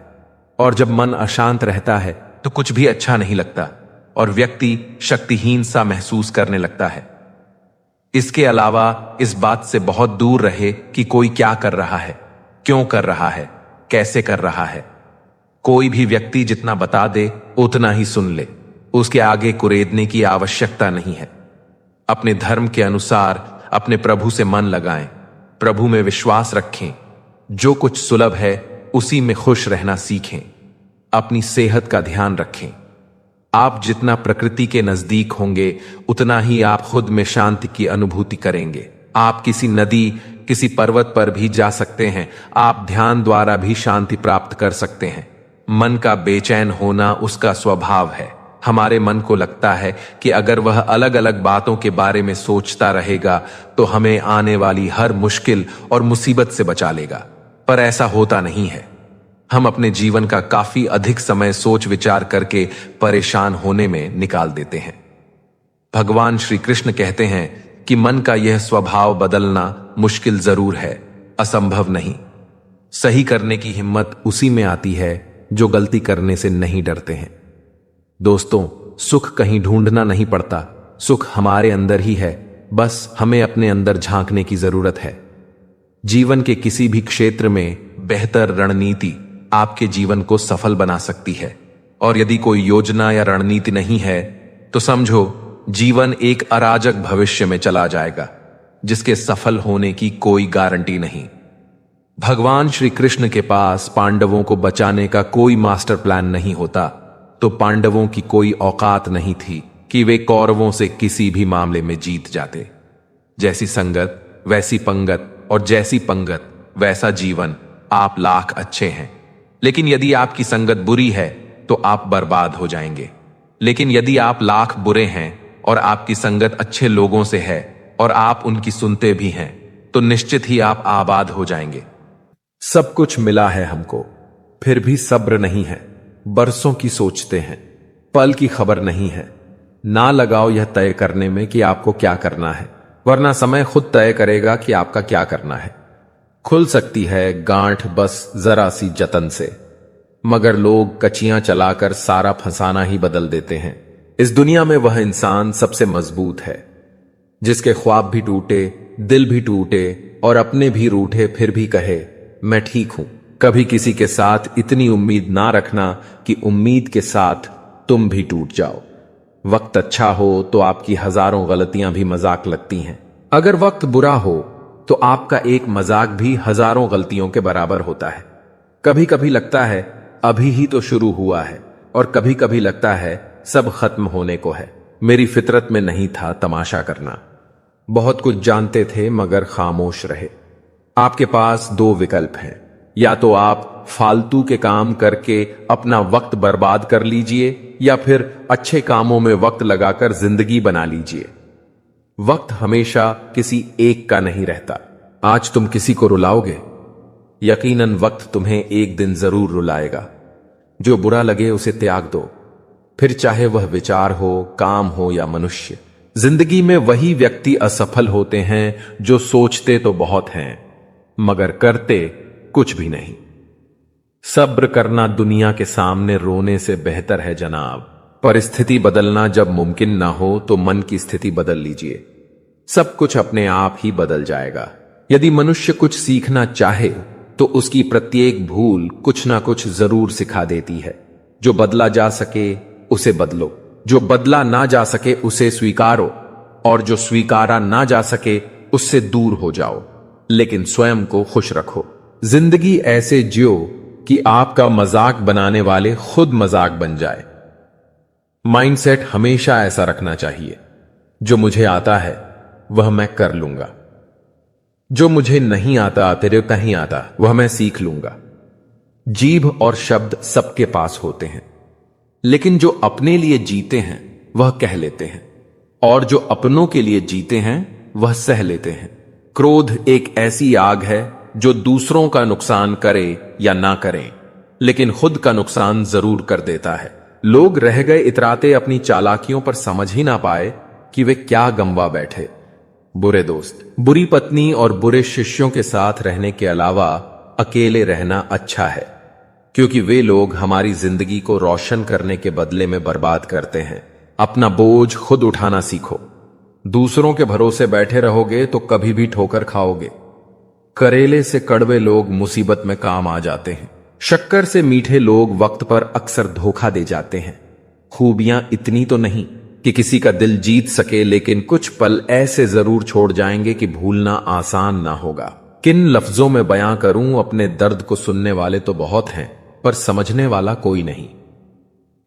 और जब मन अशांत रहता है तो कुछ भी अच्छा नहीं लगता और व्यक्ति शक्तिहीन सा महसूस करने लगता है। इसके अलावा इस बात से बहुत दूर रहे कि कोई क्या कर रहा है, क्यों कर रहा है, कैसे कर रहा है। कोई भी व्यक्ति जितना बता दे उतना ही सुन ले, उसके आगे कुरेदने की आवश्यकता नहीं है। अपने धर्म के अनुसार अपने प्रभु से मन लगाएं, प्रभु में विश्वास रखें, जो कुछ सुलभ है उसी में खुश रहना सीखें। अपनी सेहत का ध्यान रखें। आप जितना प्रकृति के नजदीक होंगे उतना ही आप खुद में शांति की अनुभूति करेंगे। आप किसी नदी, किसी पर्वत पर भी जा सकते हैं। आप ध्यान द्वारा भी शांति प्राप्त कर सकते हैं। मन का बेचैन होना उसका स्वभाव है। हमारे मन को लगता है कि अगर वह अलग अलग बातों के बारे में सोचता रहेगा तो हमें आने वाली हर मुश्किल और मुसीबत से बचा लेगा, पर ऐसा होता नहीं है। हम अपने जीवन का काफी अधिक समय सोच विचार करके परेशान होने में निकाल देते हैं। भगवान श्री कृष्ण कहते हैं कि मन का यह स्वभाव बदलना मुश्किल जरूर है, असंभव नहीं। सही करने की हिम्मत उसी में आती है जो गलती करने से नहीं डरते हैं। दोस्तों, सुख कहीं ढूंढना नहीं पड़ता, सुख हमारे अंदर ही है, बस हमें अपने अंदर झांकने की जरूरत है। जीवन के किसी भी क्षेत्र में बेहतर रणनीति आपके जीवन को सफल बना सकती है, और यदि कोई योजना या रणनीति नहीं है तो समझो जीवन एक अराजक भविष्य में चला जाएगा जिसके सफल होने की कोई गारंटी नहीं। भगवान श्री कृष्ण के पास पांडवों को बचाने का कोई मास्टर प्लान नहीं होता तो पांडवों की कोई औकात नहीं थी कि वे कौरवों से किसी भी मामले में जीत जाते। जैसी संगत वैसी पंगत, और जैसी पंगत वैसा जीवन। आप लाख अच्छे हैं, लेकिन यदि आपकी संगत बुरी है तो आप बर्बाद हो जाएंगे। लेकिन यदि आप लाख बुरे हैं और आपकी संगत अच्छे लोगों से है और आप उनकी सुनते भी हैं तो निश्चित ही आप आबाद हो जाएंगे। सब कुछ मिला है हमको, फिर भी सब्र नहीं है। बरसों की सोचते हैं, पल की खबर नहीं है। ना लगाओ यह तय करने में कि आपको क्या करना है, वरना समय खुद तय करेगा कि आपका क्या करना है। खुल सकती है गांठ बस जरा सी जतन से, मगर लोग कचियां चलाकर सारा फंसाना ही बदल देते हैं। इस दुनिया में वह इंसान सबसे मजबूत है जिसके ख्वाब भी टूटे, दिल भी टूटे और अपने भी रूठे, फिर भी कहे मैं ठीक हूं। कभी किसी के साथ इतनी उम्मीद ना रखना कि उम्मीद के साथ तुम भी टूट जाओ। वक्त अच्छा हो तो आपकी हजारों गलतियां भी मजाक लगती हैं। अगर वक्त बुरा हो तो आपका एक मजाक भी हजारों गलतियों के बराबर होता है। कभी कभी लगता है अभी ही तो शुरू हुआ है, और कभी कभी लगता है सब खत्म होने को है। मेरी फितरत में नहीं था तमाशा करना। बहुत कुछ जानते थे मगर खामोश रहे। आपके पास दो विकल्प हैं, या तो आप फालतू के काम करके अपना वक्त बर्बाद कर लीजिए, या फिर अच्छे कामों में वक्त लगाकर जिंदगी बना लीजिए। वक्त हमेशा किसी एक का नहीं रहता। आज तुम किसी को रुलाओगे, यकीनन वक्त तुम्हें एक दिन जरूर रुलाएगा। जो बुरा लगे उसे त्याग दो, फिर चाहे वह विचार हो, काम हो या मनुष्य। जिंदगी में वही व्यक्ति असफल होते हैं जो सोचते तो बहुत हैं मगर करते कुछ भी नहीं। सब्र करना दुनिया के सामने रोने से बेहतर है जनाब। परिस्थिति बदलना जब मुमकिन ना हो तो मन की स्थिति बदल लीजिए, सब कुछ अपने आप ही बदल जाएगा। यदि मनुष्य कुछ सीखना चाहे तो उसकी प्रत्येक भूल कुछ ना कुछ जरूर सिखा देती है। जो बदला जा सके उसे बदलो, जो बदला ना जा सके उसे स्वीकारो, और जो स्वीकारा ना जा सके उससे दूर हो जाओ, लेकिन स्वयं को खुश रखो। जिंदगी ऐसे जियो कि आपका मजाक बनाने वाले खुद मजाक बन जाए। माइंडसेट हमेशा ऐसा रखना चाहिए, जो मुझे आता है वह मैं कर लूंगा, जो मुझे नहीं आता, तेरे नहीं आता, वह मैं सीख लूंगा। जीभ और शब्द सबके पास होते हैं, लेकिन जो अपने लिए जीते हैं वह कह लेते हैं, और जो अपनों के लिए जीते हैं वह सह लेते हैं। क्रोध एक ऐसी आग है जो दूसरों का नुकसान करे या ना करे, लेकिन खुद का नुकसान जरूर कर देता है। लोग रह गए इतराते अपनी चालाकियों पर, समझ ही ना पाए कि वे क्या गंवा बैठे। बुरे दोस्त, बुरी पत्नी और बुरे शिष्यों के साथ रहने के अलावा अकेले रहना अच्छा है, क्योंकि वे लोग हमारी जिंदगी को रोशन करने के बदले में बर्बाद करते हैं। अपना बोझ खुद उठाना सीखो। दूसरों के भरोसे बैठे रहोगे तो कभी भी ठोकर खाओगे। करेले से कड़वे लोग मुसीबत में काम आ जाते हैं। शक्कर से मीठे लोग वक्त पर अक्सर धोखा दे जाते हैं। खूबियां इतनी तो नहीं कि किसी का दिल जीत सके, लेकिन कुछ पल ऐसे जरूर छोड़ जाएंगे कि भूलना आसान ना होगा। किन लफ्जों में बयां करूं अपने दर्द को? सुनने वाले तो बहुत हैं, पर समझने वाला कोई नहीं।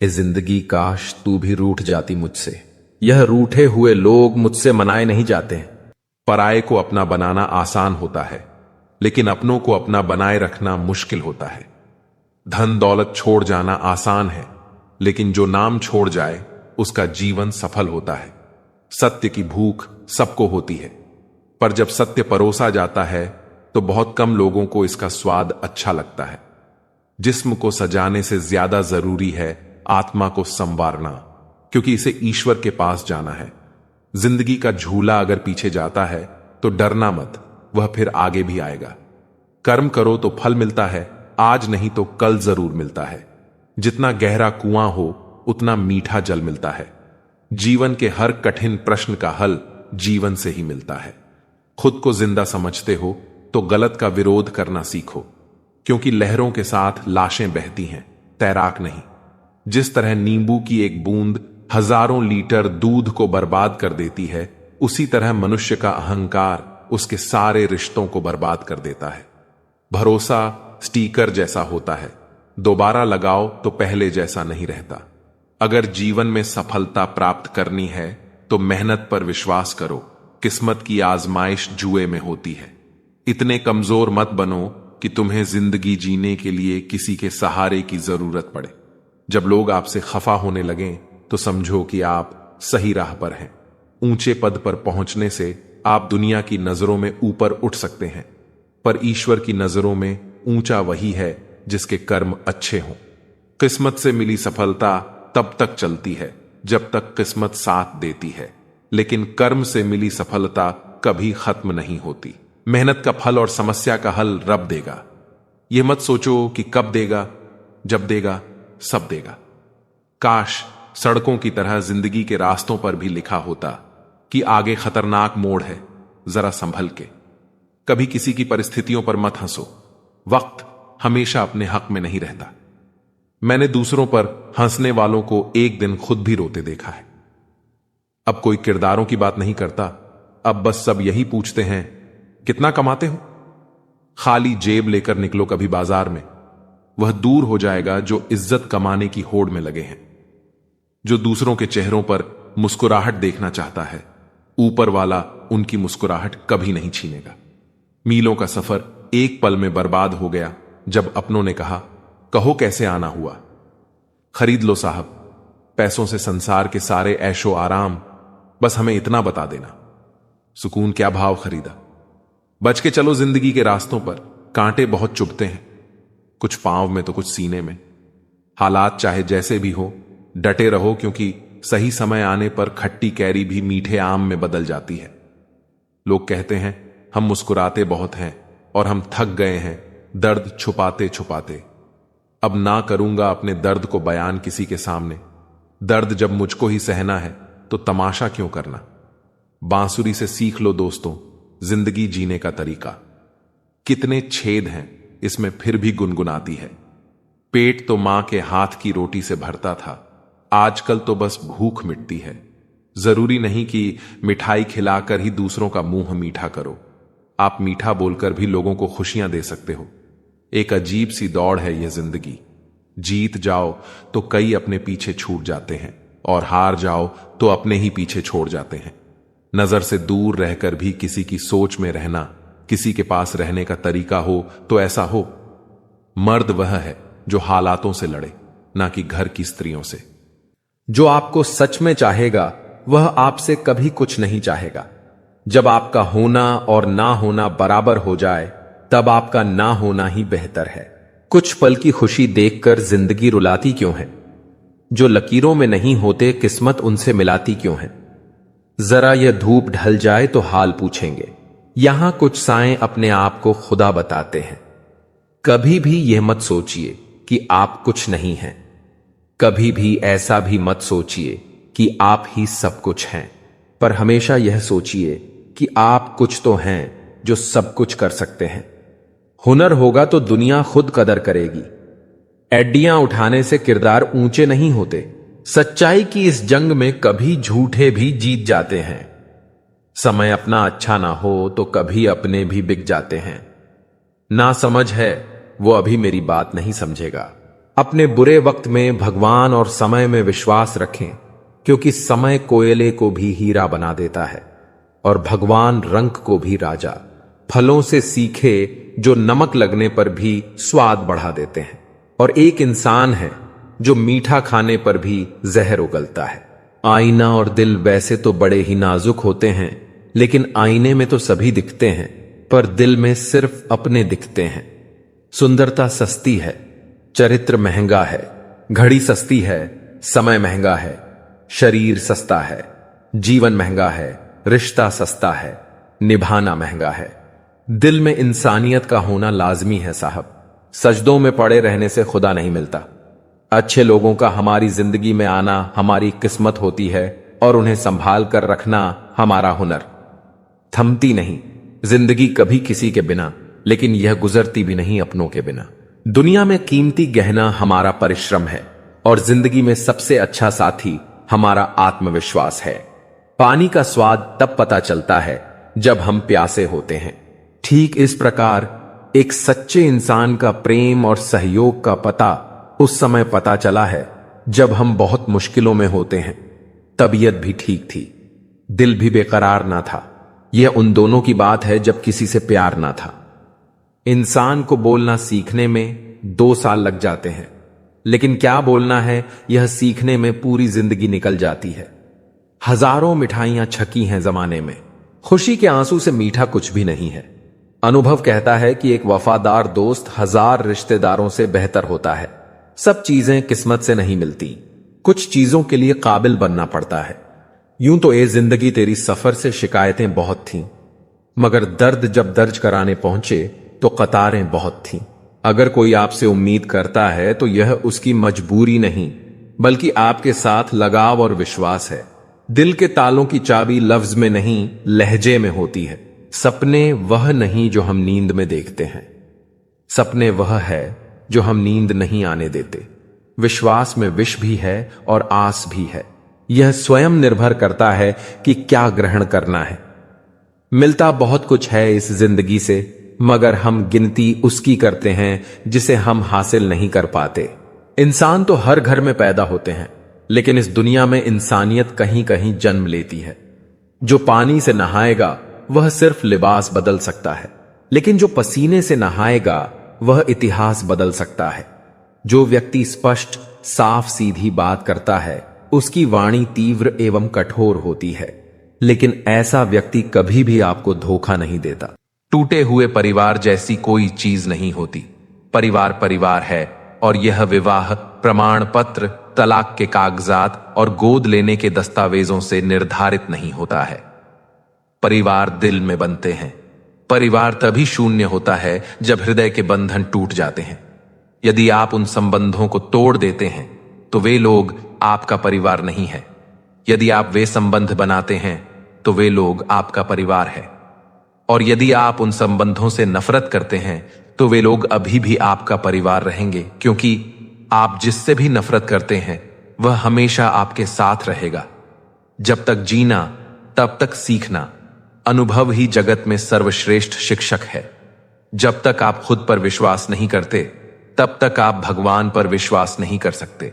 ए जिंदगी, काश तू भी रूठ जाती मुझसे। यह रूठे हुए लोग मुझसे मनाए नहीं जाते हैं। पराये को अपना बनाना आसान होता है, लेकिन अपनों को अपना बनाए रखना मुश्किल होता है। धन दौलत छोड़ जाना आसान है, लेकिन जो नाम छोड़ जाए उसका जीवन सफल होता है। सत्य की भूख सबको होती है, पर जब सत्य परोसा जाता है तो बहुत कम लोगों को इसका स्वाद अच्छा लगता है। जिस्म को सजाने से ज्यादा जरूरी है आत्मा को संवारना, क्योंकि इसे ईश्वर के पास जाना है। जिंदगी का झूला अगर पीछे जाता है तो डरना मत, वह फिर आगे भी आएगा। कर्म करो तो फल मिलता है, आज नहीं तो कल जरूर मिलता है। जितना गहरा कुआं हो उतना मीठा जल मिलता है। जीवन के हर कठिन प्रश्न का हल जीवन से ही मिलता है। खुद को जिंदा समझते हो तो गलत का विरोध करना सीखो, क्योंकि लहरों के साथ लाशें बहती हैं, तैराक नहीं। जिस तरह नींबू की एक बूंद हजारों लीटर दूध को बर्बाद कर देती है, उसी तरह मनुष्य का अहंकार उसके सारे रिश्तों को बर्बाद कर देता है। भरोसा स्टीकर जैसा होता है, दोबारा लगाओ तो पहले जैसा नहीं रहता। अगर जीवन में सफलता प्राप्त करनी है तो मेहनत पर विश्वास करो। किस्मत की आजमाइश जुए में होती है। इतने कमजोर मत बनो कि तुम्हें जिंदगी जीने के लिए किसी के सहारे की जरूरत पड़े। जब लोग आपसे खफा होने लगें तो समझो कि आप सही राह पर हैं। ऊंचे पद पर पहुंचने से आप दुनिया की नजरों में ऊपर उठ सकते हैं, पर ईश्वर की नजरों में ऊंचा वही है जिसके कर्म अच्छे हों। किस्मत से मिली सफलता तब तक चलती है जब तक किस्मत साथ देती है, लेकिन कर्म से मिली सफलता कभी खत्म नहीं होती। मेहनत का फल और समस्या का हल रब देगा। यह मत सोचो कि कब देगा, जब देगा सब देगा। काश सड़कों की तरह जिंदगी के रास्तों पर भी लिखा होता कि आगे खतरनाक मोड़ है, जरा संभल के। कभी किसी की परिस्थितियों पर मत हंसो, वक्त हमेशा अपने हक में नहीं रहता। मैंने दूसरों पर हंसने वालों को एक दिन खुद भी रोते देखा है। अब कोई किरदारों की बात नहीं करता, अब बस सब यही पूछते हैं कितना कमाते हो। खाली जेब लेकर निकलो कभी बाजार में, वह दूर हो जाएगा जो इज्जत कमाने की होड़ में लगे हैं। जो दूसरों के चेहरों पर मुस्कुराहट देखना चाहता है, ऊपर वाला उनकी मुस्कुराहट कभी नहीं छीनेगा। मीलों का सफर एक पल में बर्बाद हो गया जब अपनों ने कहा कहो कैसे आना हुआ। खरीद लो साहब, पैसों से संसार के सारे ऐशो आराम, बस हमें इतना बता देना। सुकून क्या भाव खरीदा। बच के चलो जिंदगी के रास्तों पर, कांटे बहुत चुभते हैं, कुछ पांव में तो कुछ सीने में। हालात चाहे जैसे भी हो, डटे रहो, क्योंकि सही समय आने पर खट्टी कैरी भी मीठे आम में बदल जाती है। लोग कहते हैं हम मुस्कुराते बहुत हैं और हम थक गए हैं दर्द छुपाते छुपाते। अब ना करूंगा अपने दर्द को बयान किसी के सामने। दर्द जब मुझको ही सहना है तो तमाशा क्यों करना। बांसुरी से सीख लो दोस्तों जिंदगी जीने का तरीका। कितने छेद हैं इसमें फिर भी गुनगुनाती है। पेट तो मां के हाथ की रोटी से भरता था, आजकल तो बस भूख मिटती है। जरूरी नहीं कि मिठाई खिलाकर ही दूसरों का मुंह मीठा करो। आप मीठा बोलकर भी लोगों को खुशियां दे सकते हो। एक अजीब सी दौड़ है यह जिंदगी। जीत जाओ तो कई अपने पीछे छूट जाते हैं, और हार जाओ तो अपने ही पीछे छोड़ जाते हैं। नजर से दूर रहकर भी किसी की सोच में रहना, किसी के पास रहने का तरीका हो तो ऐसा हो। मर्द वह है जो हालातों से लड़े, ना कि घर की स्त्रियों से। जो आपको सच में चाहेगा वह आपसे कभी कुछ नहीं चाहेगा। जब आपका होना और ना होना बराबर हो जाए तब आपका ना होना ही बेहतर है। कुछ पल की खुशी देखकर जिंदगी रुलाती क्यों है? जो लकीरों में नहीं होते किस्मत उनसे मिलाती क्यों है? जरा यह धूप ढल जाए तो हाल पूछेंगे, यहां कुछ साएं अपने आप को खुदा बताते हैं। कभी भी यह मत सोचिए कि आप कुछ नहीं हैं। कभी भी ऐसा भी मत सोचिए कि आप ही सब कुछ हैं। पर हमेशा यह सोचिए कि आप कुछ तो हैं जो सब कुछ कर सकते हैं। हुनर होगा तो दुनिया खुद कदर करेगी। एड्डियां उठाने से किरदार ऊंचे नहीं होते। सच्चाई की इस जंग में कभी झूठे भी जीत जाते हैं। समय अपना अच्छा ना हो तो कभी अपने भी बिक जाते हैं। ना समझ है वो अभी मेरी बात नहीं समझेगा। अपने बुरे वक्त में भगवान और समय में विश्वास रखें, क्योंकि समय कोयले को भी हीरा बना देता है और भगवान रंग को भी राजा। फलों से सीखे जो नमक लगने पर भी स्वाद बढ़ा देते हैं, और एक इंसान है जो मीठा खाने पर भी जहर उगलता है। आईना और दिल वैसे तो बड़े ही नाजुक होते हैं, लेकिन आईने में तो सभी दिखते हैं, पर दिल में सिर्फ अपने दिखते हैं। सुंदरता सस्ती है, चरित्र महंगा है। घड़ी सस्ती है, समय महंगा है। शरीर सस्ता है, जीवन महंगा है। रिश्ता सस्ता है, निभाना महंगा है। दिल में इंसानियत का होना लाजमी है साहब। सजदों में पड़े रहने से खुदा नहीं मिलता। अच्छे लोगों का हमारी जिंदगी में आना हमारी किस्मत होती है, और उन्हें संभाल कर रखना हमारा हुनर। थमती नहीं जिंदगी कभी किसी के बिना, लेकिन यह गुजरती भी नहीं अपनों के बिना। दुनिया में कीमती गहना हमारा परिश्रम है, और जिंदगी में सबसे अच्छा साथी हमारा आत्मविश्वास है। पानी का स्वाद तब पता चलता है जब हम प्यासे होते हैं। ठीक इस प्रकार एक सच्चे इंसान का प्रेम और सहयोग का पता उस समय पता चला है जब हम बहुत मुश्किलों में होते हैं। तबीयत भी ठीक थी, दिल भी बेकरार ना था। यह उन दोनों की बात है जब किसी से प्यार ना था। इंसान को बोलना सीखने में 2 साल लग जाते हैं, लेकिन क्या बोलना है यह सीखने में पूरी जिंदगी निकल जाती है। हजारों मिठाइयां छकी हैं जमाने में, खुशी के आंसू से मीठा कुछ भी नहीं है। अनुभव कहता है कि एक वफादार दोस्त 1000 रिश्तेदारों से बेहतर होता है। सब चीजें किस्मत से नहीं मिलती, कुछ चीजों के लिए काबिल बनना पड़ता है। यूं तो ए जिंदगी तेरी सफर से शिकायतें बहुत थीं, मगर दर्द जब दर्ज कराने पहुंचे तो कतारें बहुत थीं। अगर कोई आपसे उम्मीद करता है तो यह उसकी मजबूरी नहीं, बल्कि आपके साथ लगाव और विश्वास है। दिल के तालों की चाबी लफ्ज में नहीं, लहजे में होती है। सपने वह नहीं जो हम नींद में देखते हैं, सपने वह है जो हम नींद नहीं आने देते। विश्वास में विष भी है और आस भी है। यह स्वयं निर्भर करता है कि क्या ग्रहण करना है। मिलता बहुत कुछ है इस जिंदगी से, मगर हम गिनती उसकी करते हैं जिसे हम हासिल नहीं कर पाते। इंसान तो हर घर में पैदा होते हैं, लेकिन इस दुनिया में इंसानियत कहीं कहीं जन्म लेती है। जो पानी से नहाएगा वह सिर्फ लिबास बदल सकता है, लेकिन जो पसीने से नहाएगा वह इतिहास बदल सकता है। जो व्यक्ति स्पष्ट साफ सीधी बात करता है उसकी वाणी तीव्र एवं कठोर होती है, लेकिन ऐसा व्यक्ति कभी भी आपको धोखा नहीं देता। टूटे हुए परिवार जैसी कोई चीज नहीं होती। परिवार परिवार है, और यह विवाह प्रमाण पत्र, तलाक के कागजात और गोद लेने के दस्तावेजों से निर्धारित नहीं होता है। परिवार दिल में बनते हैं। परिवार तभी शून्य होता है जब हृदय के बंधन टूट जाते हैं। यदि आप उन संबंधों को तोड़ देते हैं तो वे लोग आपका परिवार नहीं है। यदि आप वे संबंध बनाते हैं तो वे लोग आपका परिवार है। और यदि आप उन संबंधों से नफरत करते हैं तो वे लोग अभी भी आपका परिवार रहेंगे, क्योंकि आप जिससे भी नफरत करते हैं वह हमेशा आपके साथ रहेगा। जब तक जीना तब तक सीखना। अनुभव ही जगत में सर्वश्रेष्ठ शिक्षक है। जब तक आप खुद पर विश्वास नहीं करते तब तक आप भगवान पर विश्वास नहीं कर सकते।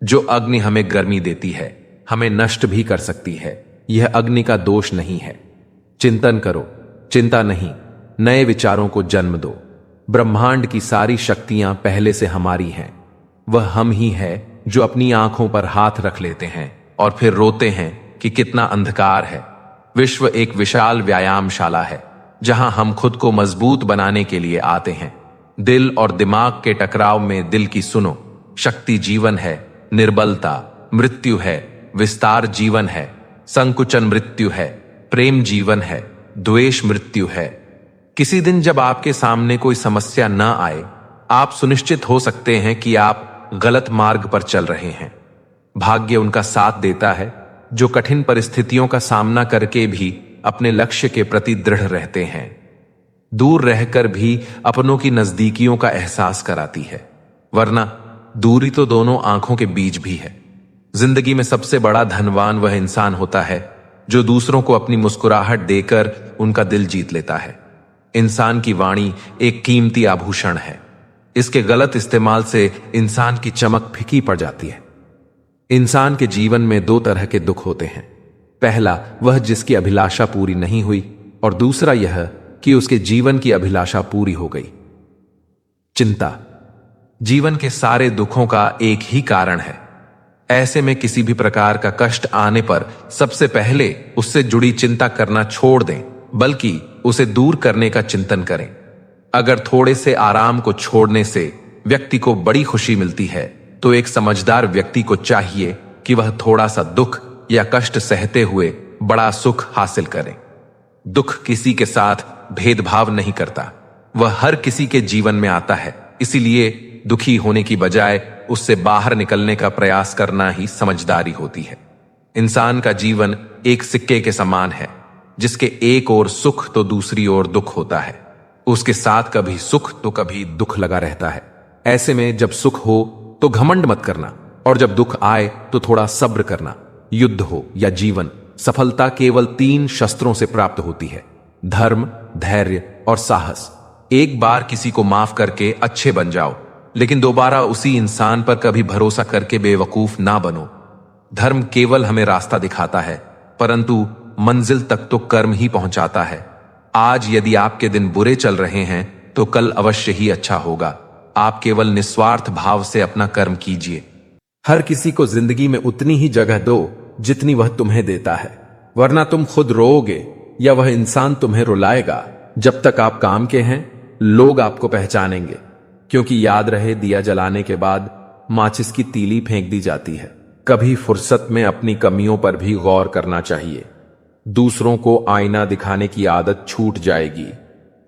जो अग्नि हमें गर्मी देती है हमें नष्ट भी कर सकती है। यह अग्नि का दोष नहीं है। चिंतन करो, चिंता नहीं, नए विचारों को जन्म दो। ब्रह्मांड की सारी शक्तियां पहले से हमारी हैं। वह हम ही है जो अपनी आंखों पर हाथ रख लेते हैं और फिर रोते हैं कि कितना अंधकार है। विश्व एक विशाल व्यायामशाला है जहां हम खुद को मजबूत बनाने के लिए आते हैं। दिल और दिमाग के टकराव में दिल की सुनो। शक्ति जीवन है, निर्बलता मृत्यु है, विस्तार जीवन है, संकुचन मृत्यु है, प्रेम जीवन है, द्वेष मृत्यु है। किसी दिन जब आपके सामने कोई समस्या न आए, आप सुनिश्चित हो सकते हैं कि आप गलत मार्ग पर चल रहे हैं। भाग्य उनका साथ देता है जो कठिन परिस्थितियों का सामना करके भी अपने लक्ष्य के प्रति दृढ़ रहते हैं। दूर रहकर भी अपनों की नजदीकियों का एहसास कराती है, वरना दूरी तो दोनों आंखों के बीच भी है। जिंदगी में सबसे बड़ा धनवान वह इंसान होता है जो दूसरों को अपनी मुस्कुराहट देकर उनका दिल जीत लेता है। इंसान की वाणी एक कीमती आभूषण है। इसके गलत इस्तेमाल से इंसान की चमक फीकी पड़ जाती है। इंसान के जीवन में दो तरह के दुख होते हैं। पहला वह जिसकी अभिलाषा पूरी नहीं हुई, और दूसरा यह कि उसके जीवन की अभिलाषा पूरी हो गई। चिंता जीवन के सारे दुखों का एक ही कारण है। ऐसे में किसी भी प्रकार का कष्ट आने पर सबसे पहले उससे जुड़ी चिंता करना छोड़ दें, बल्कि उसे दूर करने का चिंतन करें। अगर थोड़े से आराम को छोड़ने से व्यक्ति को बड़ी खुशी मिलती है, तो एक समझदार व्यक्ति को चाहिए कि वह थोड़ा सा दुख या कष्ट सहते हुए बड़ा सुख हासिल करे। दुख किसी के साथ भेदभाव नहीं करता, वह हर किसी के जीवन में आता है। इसीलिए दुखी होने की बजाय उससे बाहर निकलने का प्रयास करना ही समझदारी होती है। इंसान का जीवन एक सिक्के के समान है, जिसके एक ओर सुख तो दूसरी ओर दुख होता है। उसके साथ कभी सुख तो कभी दुख लगा रहता है। ऐसे में जब सुख हो तो घमंड मत करना, और जब दुख आए तो थोड़ा सब्र करना। युद्ध हो या जीवन, सफलता केवल 3 शस्त्रों से प्राप्त होती है: धर्म, धैर्य और साहस। एक बार किसी को माफ करके अच्छे बन जाओ, लेकिन दोबारा उसी इंसान पर कभी भरोसा करके बेवकूफ ना बनो। धर्म केवल हमें रास्ता दिखाता है, परंतु मंजिल तक तो कर्म ही पहुंचाता है। आज यदि आपके दिन बुरे चल रहे हैं तो कल अवश्य ही अच्छा होगा। आप केवल निस्वार्थ भाव से अपना कर्म कीजिए। हर किसी को जिंदगी में उतनी ही जगह दो जितनी वह तुम्हें देता है, वरना तुम खुद रोओगे या वह इंसान तुम्हें रुलाएगा। जब तक आप काम के हैं, लोग आपको पहचानेंगे, क्योंकि याद रहे, दिया जलाने के बाद माचिस की तीली फेंक दी जाती है। कभी फुर्सत में अपनी कमियों पर भी गौर करना चाहिए। दूसरों को आईना दिखाने की आदत छूट जाएगी।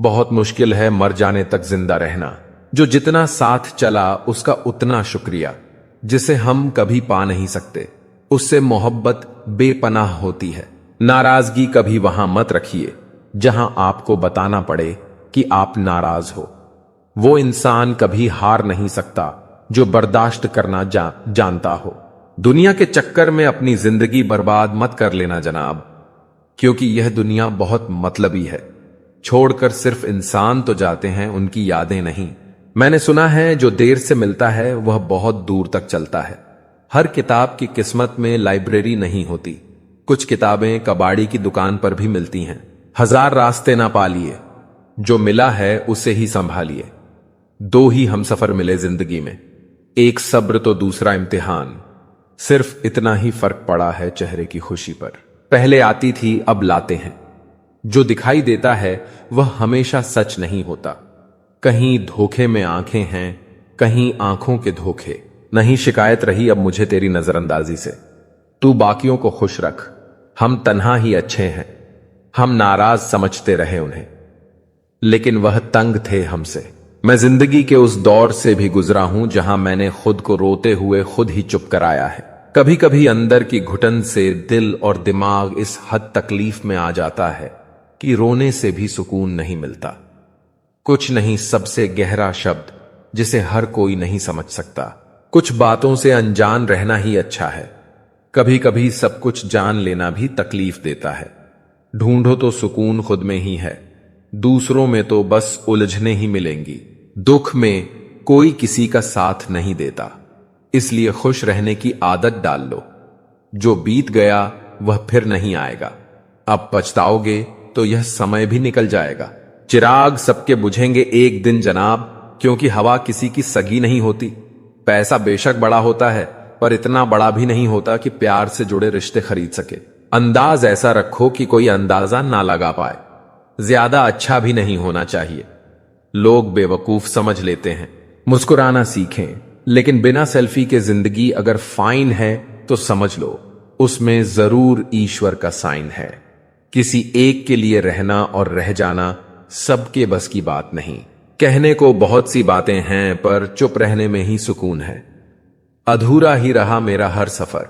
बहुत मुश्किल है मर जाने तक जिंदा रहना। जो जितना साथ चला उसका उतना शुक्रिया। जिसे हम कभी पा नहीं सकते, उससे मोहब्बत बेपनाह होती है। नाराजगी कभी वहां मत रखिए जहां आपको बताना पड़े कि आप नाराज हो। वो इंसान कभी हार नहीं सकता जो बर्दाश्त करना जानता हो। दुनिया के चक्कर में अपनी जिंदगी बर्बाद मत कर लेना जनाब, क्योंकि यह दुनिया बहुत मतलबी है। छोड़कर सिर्फ इंसान तो जाते हैं, उनकी यादें नहीं। मैंने सुना है जो देर से मिलता है वह बहुत दूर तक चलता है। हर किताब की किस्मत में लाइब्रेरी नहीं होती। कुछ किताबें कबाड़ी की दुकान पर भी मिलती हैं। 1000 रास्ते ना पालिए, जो मिला है उसे ही संभालिए। 2 ही हमसफर मिले जिंदगी में, एक सब्र तो दूसरा इम्तिहान। सिर्फ इतना ही फर्क पड़ा है चेहरे की खुशी पर। पहले आती थी, अब लाते हैं। जो दिखाई देता है वह हमेशा सच नहीं होता। कहीं धोखे में आंखें हैं, कहीं आंखों के धोखे। नहीं शिकायत रही अब मुझे तेरी नजरअंदाजी से। तू बाकियों को खुश रख, हम तन्हा ही अच्छे हैं। हम नाराज समझते रहे उन्हें, लेकिन वह तंग थे हमसे। मैं जिंदगी के उस दौर से भी गुजरा हूं जहां मैंने खुद को रोते हुए खुद ही चुप कराया है। कभी कभी अंदर की घुटन से दिल और दिमाग इस हद तकलीफ में आ जाता है कि रोने से भी सुकून नहीं मिलता। कुछ नहीं सबसे गहरा शब्द जिसे हर कोई नहीं समझ सकता। कुछ बातों से अनजान रहना ही अच्छा है। कभी कभी सब कुछ जान लेना भी तकलीफ देता है। ढूंढो तो सुकून खुद में ही है, दूसरों में तो बस उलझने ही मिलेंगी। दुख में कोई किसी का साथ नहीं देता, इसलिए खुश रहने की आदत डाल लो। जो बीत गया वह फिर नहीं आएगा। अब पछताओगे तो यह समय भी निकल जाएगा। चिराग सबके बुझेंगे एक दिन जनाब, क्योंकि हवा किसी की सगी नहीं होती। पैसा बेशक बड़ा होता है, पर इतना बड़ा भी नहीं होता कि प्यार से जुड़े रिश्ते खरीद सके। अंदाज ऐसा रखो कि कोई अंदाजा ना लगा पाए। ज्यादा अच्छा भी नहीं होना चाहिए, लोग बेवकूफ समझ लेते हैं। मुस्कुराना सीखें, लेकिन बिना सेल्फी के जिंदगी अगर फाइन है तो समझ लो उसमें जरूर ईश्वर का साइन है। किसी एक के लिए रहना और रह जाना सबके बस की बात नहीं। कहने को बहुत सी बातें हैं, पर चुप रहने में ही सुकून है। अधूरा ही रहा मेरा हर सफर,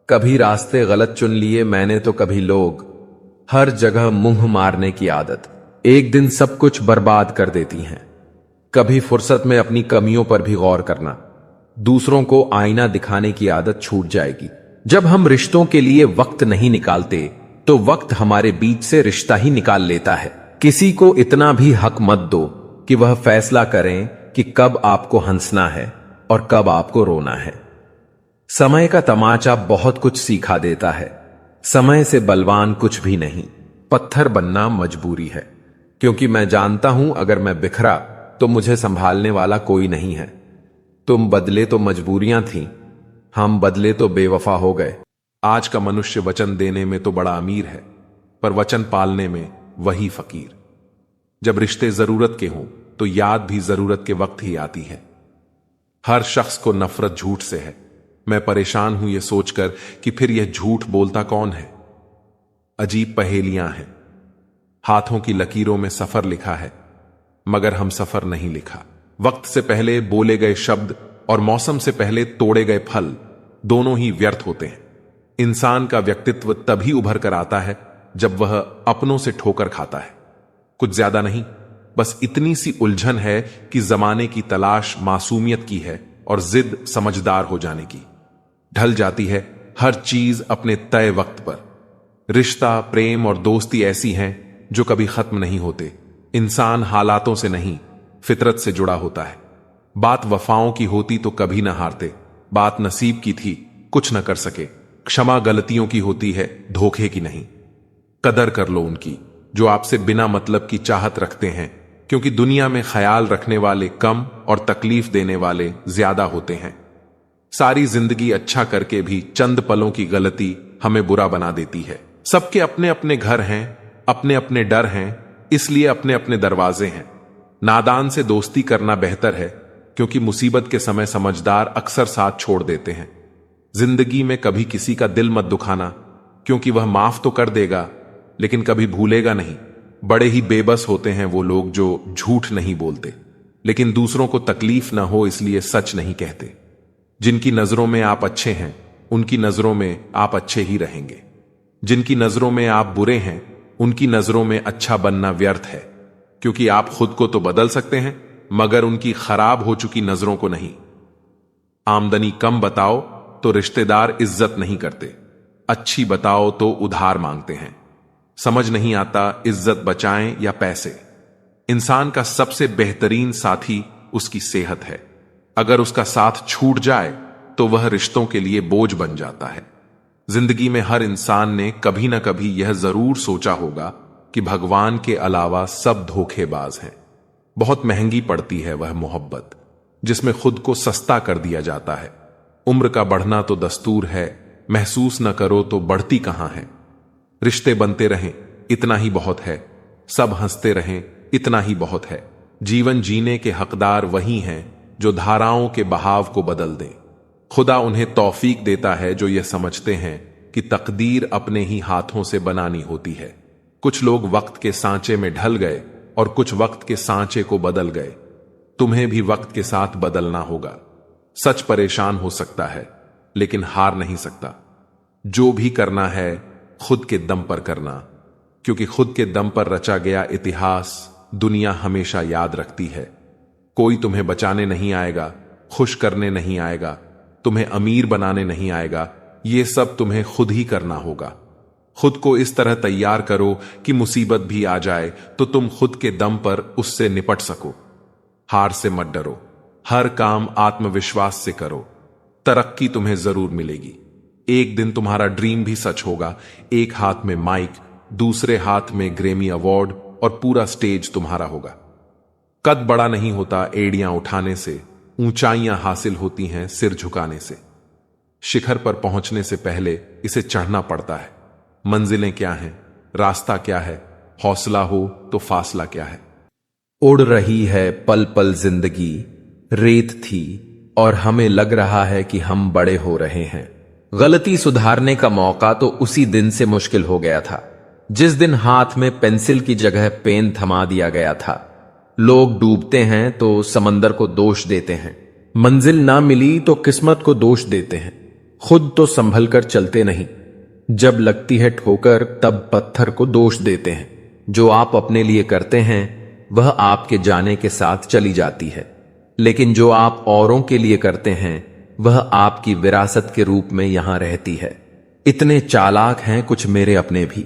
कभी रास्ते गलत चुन लिए मैंने तो कभी लोग, हर जगह मुंह मारने की आदत एक दिन सब कुछ बर्बाद कर देती हैं। कभी फुर्सत में अपनी कमियों पर भी गौर करना, दूसरों को आईना दिखाने की आदत छूट जाएगी। जब हम रिश्तों के लिए वक्त नहीं निकालते तो वक्त हमारे बीच से रिश्ता ही निकाल लेता है। किसी को इतना भी हक मत दो कि वह फैसला करें कि कब आपको हंसना है और कब आपको रोना है। समय का तमाचा बहुत कुछ सिखा देता है। समय से बलवान कुछ भी नहीं, पत्थर बनना मजबूरी है। क्योंकि मैं जानता हूं अगर मैं बिखरा तो मुझे संभालने वाला कोई नहीं है। तुम बदले तो मजबूरियां थीं, हम बदले तो बेवफा हो गए। आज का मनुष्य वचन देने में तो बड़ा अमीर है, पर वचन पालने में वही फकीर। जब रिश्ते जरूरत के हों तो याद भी जरूरत के वक्त ही आती है। हर शख्स को नफरत झूठ से है। मैं परेशान हूं यह सोचकर कि फिर यह झूठ बोलता कौन है। अजीब पहेलियां हैं। हाथों की लकीरों में सफर लिखा है, मगर हम सफर नहीं लिखा। वक्त से पहले बोले गए शब्द और मौसम से पहले तोड़े गए फल दोनों ही व्यर्थ होते हैं। इंसान का व्यक्तित्व तभी उभर कर आता है जब वह अपनों से ठोकर खाता है। कुछ ज्यादा नहीं, बस इतनी सी उलझन है कि जमाने की तलाश मासूमियत की है और जिद समझदार हो जाने की। ढल जाती है हर चीज अपने तय वक्त पर। रिश्ता, प्रेम और दोस्ती ऐसी हैं जो कभी खत्म नहीं होते। इंसान हालातों से नहीं, फितरत से जुड़ा होता है। बात वफाओं की होती तो कभी ना हारते। बात नसीब की थी, कुछ न कर सके। क्षमा गलतियों की होती है, धोखे की नहीं। कदर कर लो उनकी जो आपसे बिना मतलब की चाहत रखते हैं, क्योंकि दुनिया में ख्याल रखने वाले कम और तकलीफ देने वाले ज्यादा होते हैं। सारी जिंदगी अच्छा करके भी चंद पलों की गलती हमें बुरा बना देती है। सबके अपने अपने घर हैं, अपने अपने डर हैं, इसलिए अपने अपने दरवाजे हैं। नादान से दोस्ती करना बेहतर है, क्योंकि मुसीबत के समय समझदार अक्सर साथ छोड़ देते हैं। जिंदगी में कभी किसी का दिल मत दुखाना, क्योंकि वह माफ तो कर देगा लेकिन कभी भूलेगा नहीं। बड़े ही बेबस होते हैं वो लोग जो झूठ नहीं बोलते, लेकिन दूसरों को तकलीफ ना हो इसलिए सच नहीं कहते। जिनकी नजरों में आप अच्छे हैं, उनकी नजरों में आप अच्छे ही रहेंगे। जिनकी नजरों में आप बुरे हैं, उनकी नजरों में अच्छा बनना व्यर्थ है, क्योंकि आप खुद को तो बदल सकते हैं, मगर उनकी खराब हो चुकी नजरों को नहीं। आमदनी कम बताओ तो रिश्तेदार इज्जत नहीं करते, अच्छी बताओ तो उधार मांगते हैं। समझ नहीं आता इज्जत बचाएं या पैसे। इंसान का सबसे बेहतरीन साथी उसकी सेहत है। अगर उसका साथ छूट जाए तो वह रिश्तों के लिए बोझ बन जाता है। जिंदगी में हर इंसान ने कभी ना कभी यह जरूर सोचा होगा कि भगवान के अलावा सब धोखेबाज हैं। बहुत महंगी पड़ती है वह मोहब्बत जिसमें खुद को सस्ता कर दिया जाता है। उम्र का बढ़ना तो दस्तूर है, महसूस न करो तो बढ़ती कहां है। रिश्ते बनते रहें इतना ही बहुत है, सब हंसते रहें इतना ही बहुत है। जीवन जीने के हकदार वही हैं जो धाराओं के बहाव को बदल दें। खुदा उन्हें तौफीक देता है जो ये समझते हैं कि तकदीर अपने ही हाथों से बनानी होती है। कुछ लोग वक्त के सांचे में ढल गए और कुछ वक्त के सांचे को बदल गए। तुम्हें भी वक्त के साथ बदलना होगा। सच परेशान हो सकता है, लेकिन हार नहीं सकता। जो भी करना है खुद के दम पर करना, क्योंकि खुद के दम पर रचा गया इतिहास दुनिया हमेशा याद रखती है। कोई तुम्हें बचाने नहीं आएगा, खुश करने नहीं आएगा, तुम्हें अमीर बनाने नहीं आएगा। ये सब तुम्हें खुद ही करना होगा। खुद को इस तरह तैयार करो कि मुसीबत भी आ जाए तो तुम खुद के दम पर उससे निपट सको। हार से मत डरो, हर काम आत्मविश्वास से करो। तरक्की तुम्हें जरूर मिलेगी। एक दिन तुम्हारा ड्रीम भी सच होगा। एक हाथ में माइक, दूसरे हाथ में ग्रेमी अवार्ड और पूरा स्टेज तुम्हारा होगा। कद बड़ा नहीं होता एड़ियां उठाने से, ऊंचाइयां हासिल होती हैं सिर झुकाने से। शिखर पर पहुंचने से पहले इसे चढ़ना पड़ता है। मंजिलें क्या हैं, रास्ता क्या है, हौसला हो तो फासला क्या है। उड़ रही है पल पल जिंदगी, रेत थी और हमें लग रहा है कि हम बड़े हो रहे हैं। गलती सुधारने का मौका तो उसी दिन से मुश्किल हो गया था जिस दिन हाथ में पेंसिल की जगह पेन थमा दिया गया था। लोग डूबते हैं तो समंदर को दोष देते हैं, मंजिल ना मिली तो किस्मत को दोष देते हैं, खुद तो संभल कर चलते नहीं। जब लगती है ठोकर तब पत्थर को दोष देते हैं। जो आप अपने लिए करते हैं वह आपके जाने के साथ चली जाती है, लेकिन जो आप औरों के लिए करते हैं वह आपकी विरासत के रूप में यहां रहती है। इतने चालाक हैं कुछ मेरे अपने भी,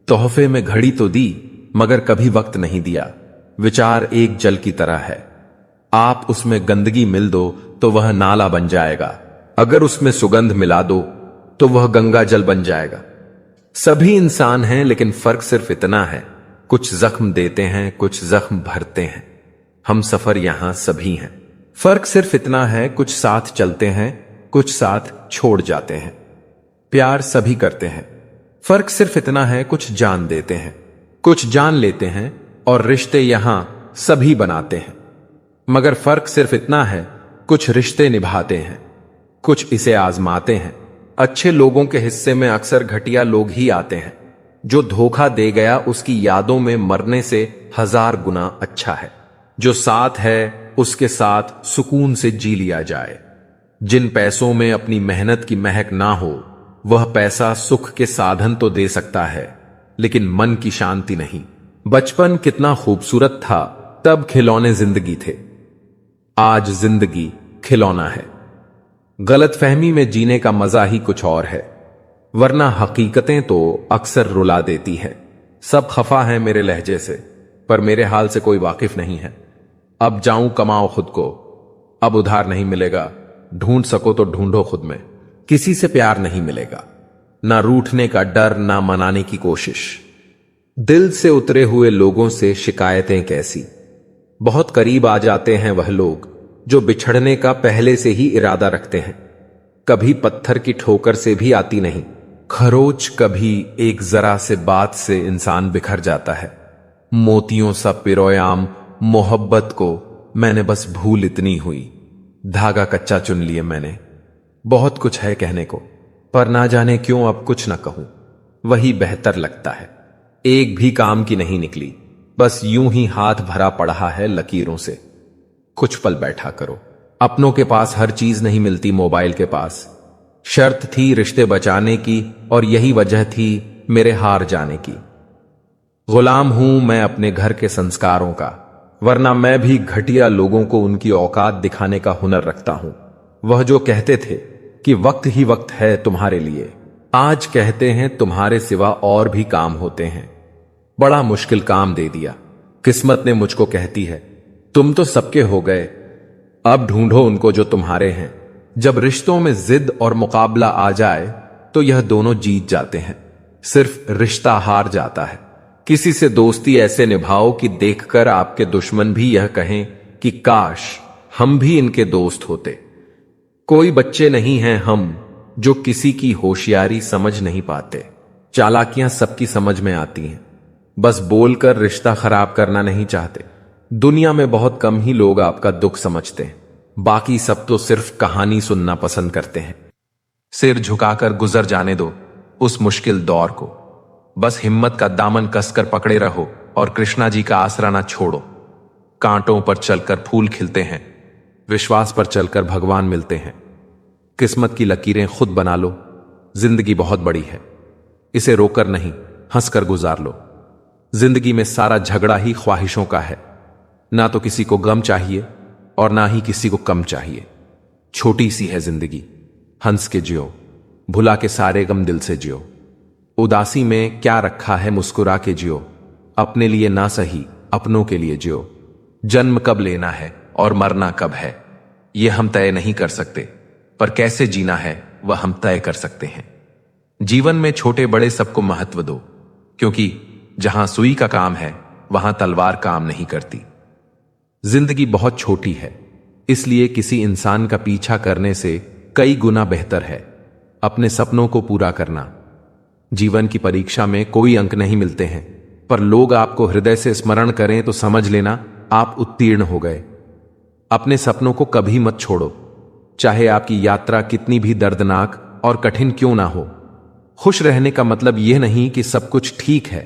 तोहफे में घड़ी तो दी मगर कभी वक्त नहीं दिया। विचार एक जल की तरह है, आप उसमें गंदगी मिल दो तो वह नाला बन जाएगा, अगर उसमें सुगंध मिला दो तो वह गंगा जल बन जाएगा। सभी इंसान हैं लेकिन फर्क सिर्फ इतना है, कुछ जख्म देते हैं कुछ जख्म भरते हैं। हम सफर यहां सभी हैं, फर्क सिर्फ इतना है, कुछ साथ चलते हैं कुछ साथ छोड़ जाते हैं। प्यार सभी करते हैं, फर्क सिर्फ इतना है, कुछ जान देते हैं कुछ जान लेते हैं, और रिश्ते यहां सभी बनाते हैं। मगर फर्क सिर्फ इतना है, कुछ रिश्ते निभाते हैं कुछ इसे आजमाते हैं। अच्छे लोगों के हिस्से में अक्सर घटिया लोग ही आते हैं। जो धोखा दे गया उसकी यादों में मरने से 1000 गुना अच्छा है। जो साथ है उसके साथ सुकून से जी लिया जाए। जिन पैसों में अपनी मेहनत की महक ना हो वह पैसा सुख के साधन तो दे सकता है लेकिन मन की शांति नहीं। बचपन कितना खूबसूरत था, तब खिलौने जिंदगी थे, आज जिंदगी खिलौना है। गलतफहमी में जीने का मजा ही कुछ और है, वरना हकीकतें तो अक्सर रुला देती हैं। सब खफा हैं मेरे लहजे से, पर मेरे हाल से कोई वाकिफ नहीं है। अब जाऊं कमाओ खुद को, अब उधार नहीं मिलेगा, ढूंढ सको तो ढूंढो खुद में। किसी से प्यार नहीं मिलेगा, ना रूठने का डर ना मनाने की कोशिश। दिल से उतरे हुए लोगों से शिकायतें कैसी। बहुत करीब आ जाते हैं वह लोग जो बिछड़ने का पहले से ही इरादा रखते हैं। कभी पत्थर की ठोकर से भी आती नहीं, खरोच कभी एक जरा से बात से इंसान बिखर जाता है। मोतियों सा पिरोयाम मोहब्बत को मैंने बस भूल इतनी हुई, धागा कच्चा चुन लिए मैंने। बहुत कुछ है कहने को, पर ना जाने क्यों अब कुछ ना कहूं, वही बेहतर लगता है। एक भी काम की नहीं निकली, बस यूं ही हाथ भरा पड़ा है लकीरों से। कुछ पल बैठा करो, अपनों के पास हर चीज नहीं मिलती मोबाइल के पास। शर्त थी रिश्ते बचाने की और यही वजह थी मेरे हार जाने की। गुलाम हूं मैं अपने घर के संस्कारों का, वरना मैं भी घटिया लोगों को उनकी औकात दिखाने का हुनर रखता हूं। वह जो कहते थे कि वक्त ही वक्त है तुम्हारे लिए, आज कहते हैं तुम्हारे सिवा और भी काम होते हैं। बड़ा मुश्किल काम दे दिया, किस्मत ने मुझको कहती है तुम तो सबके हो गए, अब ढूंढो उनको जो तुम्हारे हैं। जब रिश्तों में जिद और मुकाबला आ जाए तो यह दोनों जीत जाते हैं, सिर्फ रिश्ता हार जाता है। किसी से दोस्ती ऐसे निभाओ कि देखकर आपके दुश्मन भी यह कहें कि काश हम भी इनके दोस्त होते। कोई बच्चे नहीं हैं हम जो किसी की होशियारी समझ नहीं पाते। चालाकियां सबकी समझ में आती हैं, बस बोलकर रिश्ता खराब करना नहीं चाहते। दुनिया में बहुत कम ही लोग आपका दुख समझते हैं, बाकी सब तो सिर्फ कहानी सुनना पसंद करते हैं। सिर झुकाकर गुजर जाने दो उस मुश्किल दौर को, बस हिम्मत का दामन कसकर पकड़े रहो और कृष्णा जी का आसरा ना छोड़ो। कांटों पर चलकर फूल खिलते हैं, विश्वास पर चलकर भगवान मिलते हैं। किस्मत की लकीरें खुद बना लो, जिंदगी बहुत बड़ी है, इसे रोकर नहीं हंसकर गुजार लो। जिंदगी में सारा झगड़ा ही ख्वाहिशों का है, ना तो किसी को गम चाहिए और ना ही किसी को कम चाहिए। छोटी सी है जिंदगी, हंस के जियो, भुला के सारे गम दिल से जियो। उदासी में क्या रखा है मुस्कुरा के जियो, अपने लिए ना सही अपनों के लिए जियो। जन्म कब लेना है और मरना कब है यह हम तय नहीं कर सकते, पर कैसे जीना है वह हम तय कर सकते हैं। जीवन में छोटे बड़े सबको महत्व दो, क्योंकि जहां सुई का काम है वहां तलवार काम नहीं करती। जिंदगी बहुत छोटी है, इसलिए किसी इंसान का पीछा करने से कई गुना बेहतर है अपने सपनों को पूरा करना। जीवन की परीक्षा में कोई अंक नहीं मिलते हैं, पर लोग आपको हृदय से स्मरण करें तो समझ लेना आप उत्तीर्ण हो गए। अपने सपनों को कभी मत छोड़ो, चाहे आपकी यात्रा कितनी भी दर्दनाक और कठिन क्यों ना हो। खुश रहने का मतलब यह नहीं कि सब कुछ ठीक है,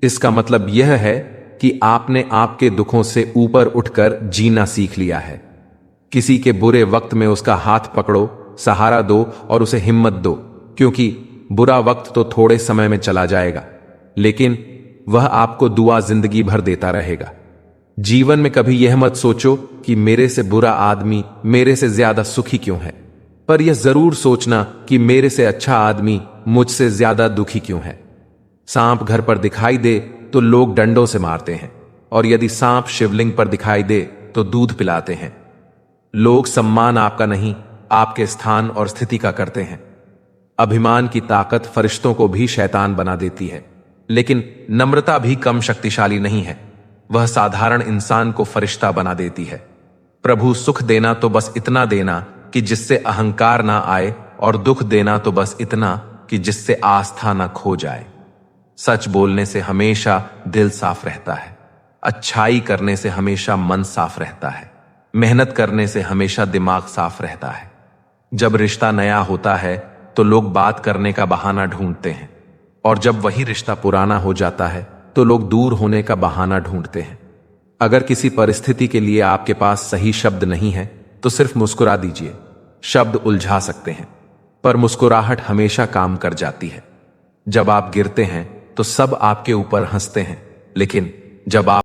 इसका मतलब यह है कि आपने आपके दुखों से ऊपर उठकर जीना सीख लिया है। किसी के बुरे वक्त में उसका हाथ पकड़ो, सहारा दो और उसे हिम्मत दो, क्योंकि बुरा वक्त तो थोड़े समय में चला जाएगा, लेकिन वह आपको दुआ जिंदगी भर देता रहेगा। जीवन में कभी यह मत सोचो कि मेरे से बुरा आदमी मेरे से ज्यादा सुखी क्यों है, पर यह जरूर सोचना कि मेरे से अच्छा आदमी मुझसे ज्यादा दुखी क्यों है। सांप घर पर दिखाई दे तो लोग डंडों से मारते हैं, और यदि सांप शिवलिंग पर दिखाई दे तो दूध पिलाते हैं। लोग सम्मान आपका नहीं, आपके स्थान और स्थिति का करते हैं। अभिमान की ताकत फरिश्तों को भी शैतान बना देती है, लेकिन नम्रता भी कम शक्तिशाली नहीं है, वह साधारण इंसान को फरिश्ता बना देती है। प्रभु सुख देना तो बस इतना देना कि जिससे अहंकार ना आए, और दुख देना तो बस इतना कि जिससे आस्था ना खो जाए। सच बोलने से हमेशा दिल साफ रहता है, अच्छाई करने से हमेशा मन साफ रहता है, मेहनत करने से हमेशा दिमाग साफ रहता है। जब रिश्ता नया होता है तो लोग बात करने का बहाना ढूंढते हैं, और जब वही रिश्ता पुराना हो जाता है तो लोग दूर होने का बहाना ढूंढते हैं। अगर किसी परिस्थिति के लिए आपके पास सही शब्द नहीं है तो सिर्फ मुस्कुरा दीजिए। शब्द उलझा सकते हैं, पर मुस्कुराहट हमेशा काम कर जाती है। जब आप गिरते हैं तो सब आपके ऊपर हंसते हैं, लेकिन जब आप